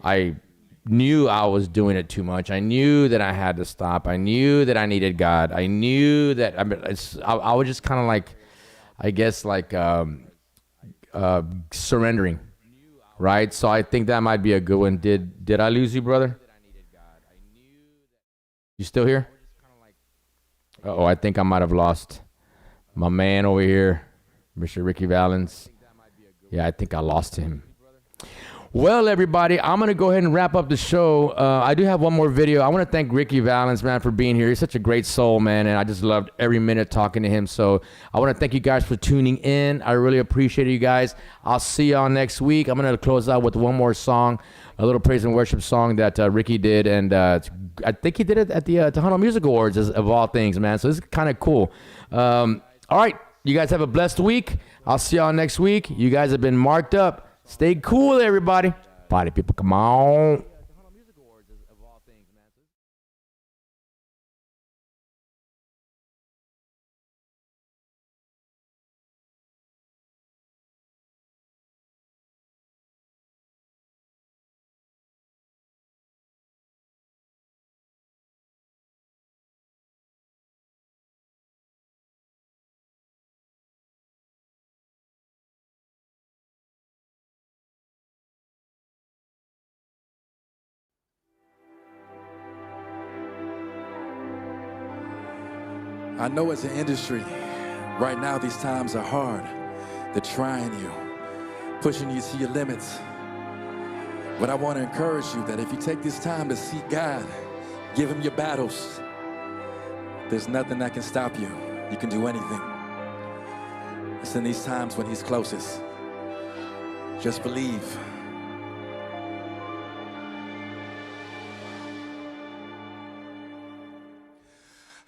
[SPEAKER 2] I knew I was doing it too much. I knew that I had to stop. I knew that I needed God. I knew that I was just kind of like, I guess like surrendering, right? So I think that might be a good one. Did I lose you, brother? You still here? Oh, I think I might have lost my man over here, Mr. Ricky Valenz. Yeah, I think I lost him. Well, everybody, I'm going to go ahead and wrap up the show. I do have one more video. I want to thank Ricky Valenz, man, for being here. He's such a great soul, man, and I just loved every minute talking to him. So I want to thank you guys for tuning in. I really appreciate you guys. I'll see y'all next week. I'm going to close out with one more song, a little praise and worship song that Ricky did, and I think he did it at the Tejano Music Awards, of all things, man. So this is kind of cool. All right, you guys have a blessed week. I'll see y'all next week. You guys have been marked up. Stay cool, everybody. Party people, come on.
[SPEAKER 5] I know as an industry, right now these times are hard. They're trying you, pushing you to your limits. But I want to encourage you that if you take this time to seek God, give him your battles, there's nothing that can stop you. You can do anything. It's in these times when he's closest. Just believe.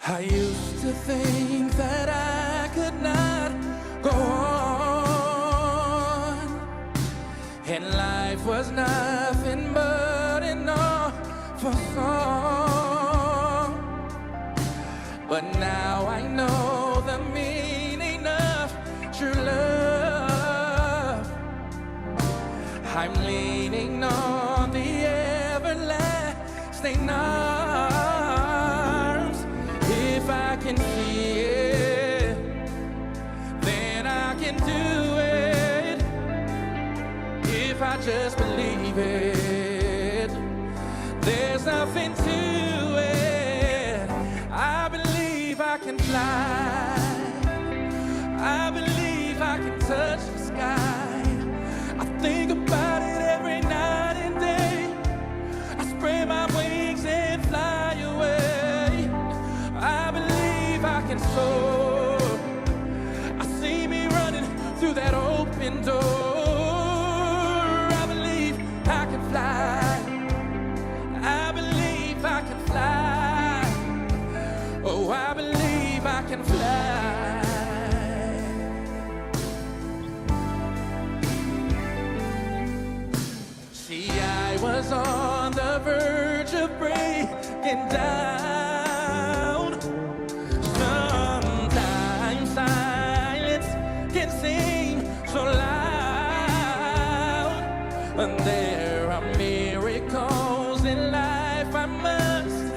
[SPEAKER 5] I used to think that I could not go on, and life was nothing but an awful song. But now I know the meaning of true love. I'm leaning on the everlasting arms. If I can see it, then I can do it. If I just believe it, there's nothing to it. I believe I can fly. I believe I can touch the sky. I think about it every night and day. I spread my wings and fly away. I believe I can soar. I see me running through that open door. I believe I can fly. I believe I can fly. Oh, I believe I can fly. See, I was on the verge of breaking down. Sometimes silence can seem so loud, and there are miracles in life I must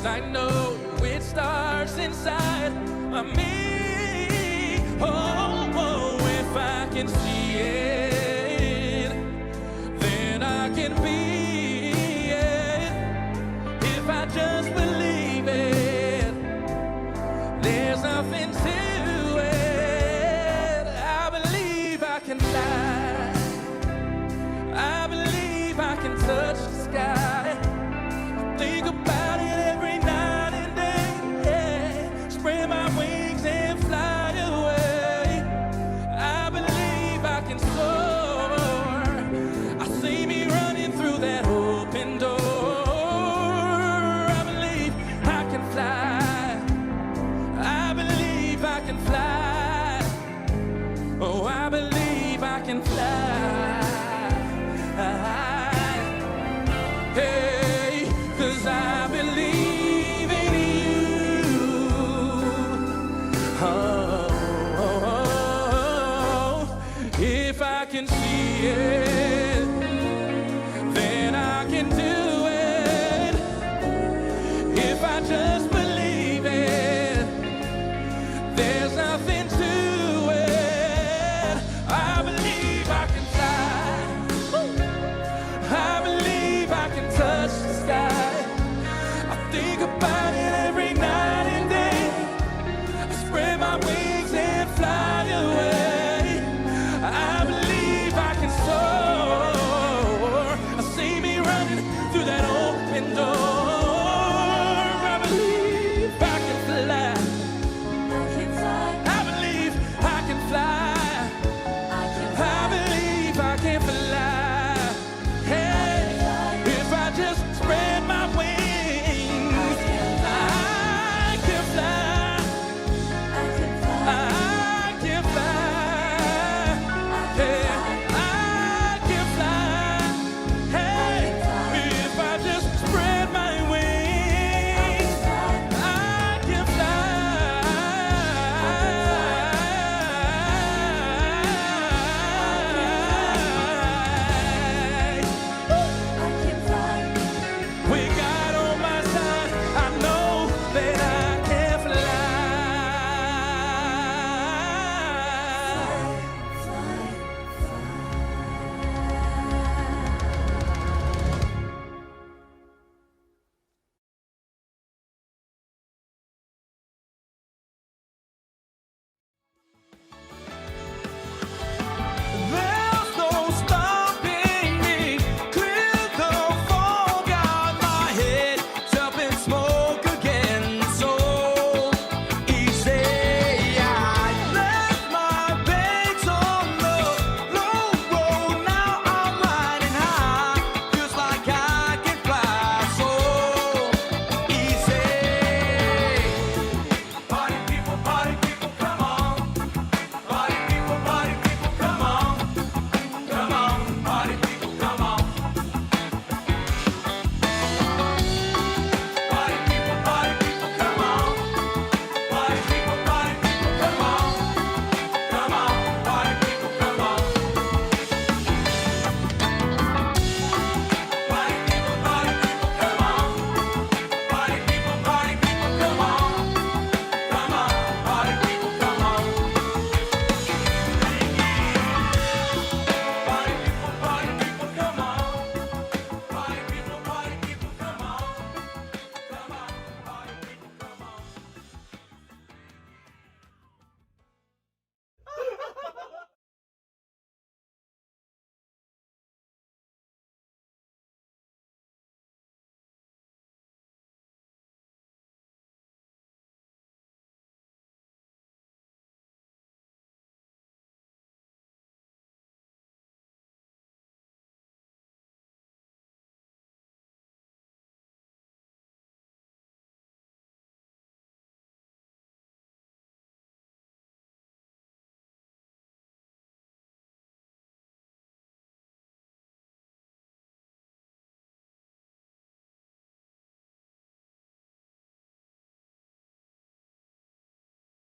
[SPEAKER 5] 'cause I know it starts inside of me. Oh, if I can see it, then I can be it. If I just believe it, there's nothing to it. I believe I can fly. I believe I can touch the sky. I think about it every night and day. Yeah. Spread my wings and fly away. I believe I can soar. I see me running through that open door. I believe I can fly. I believe I can fly. Oh, I believe I can fly. Hey, 'cause I believe in you. Oh, if I can see it.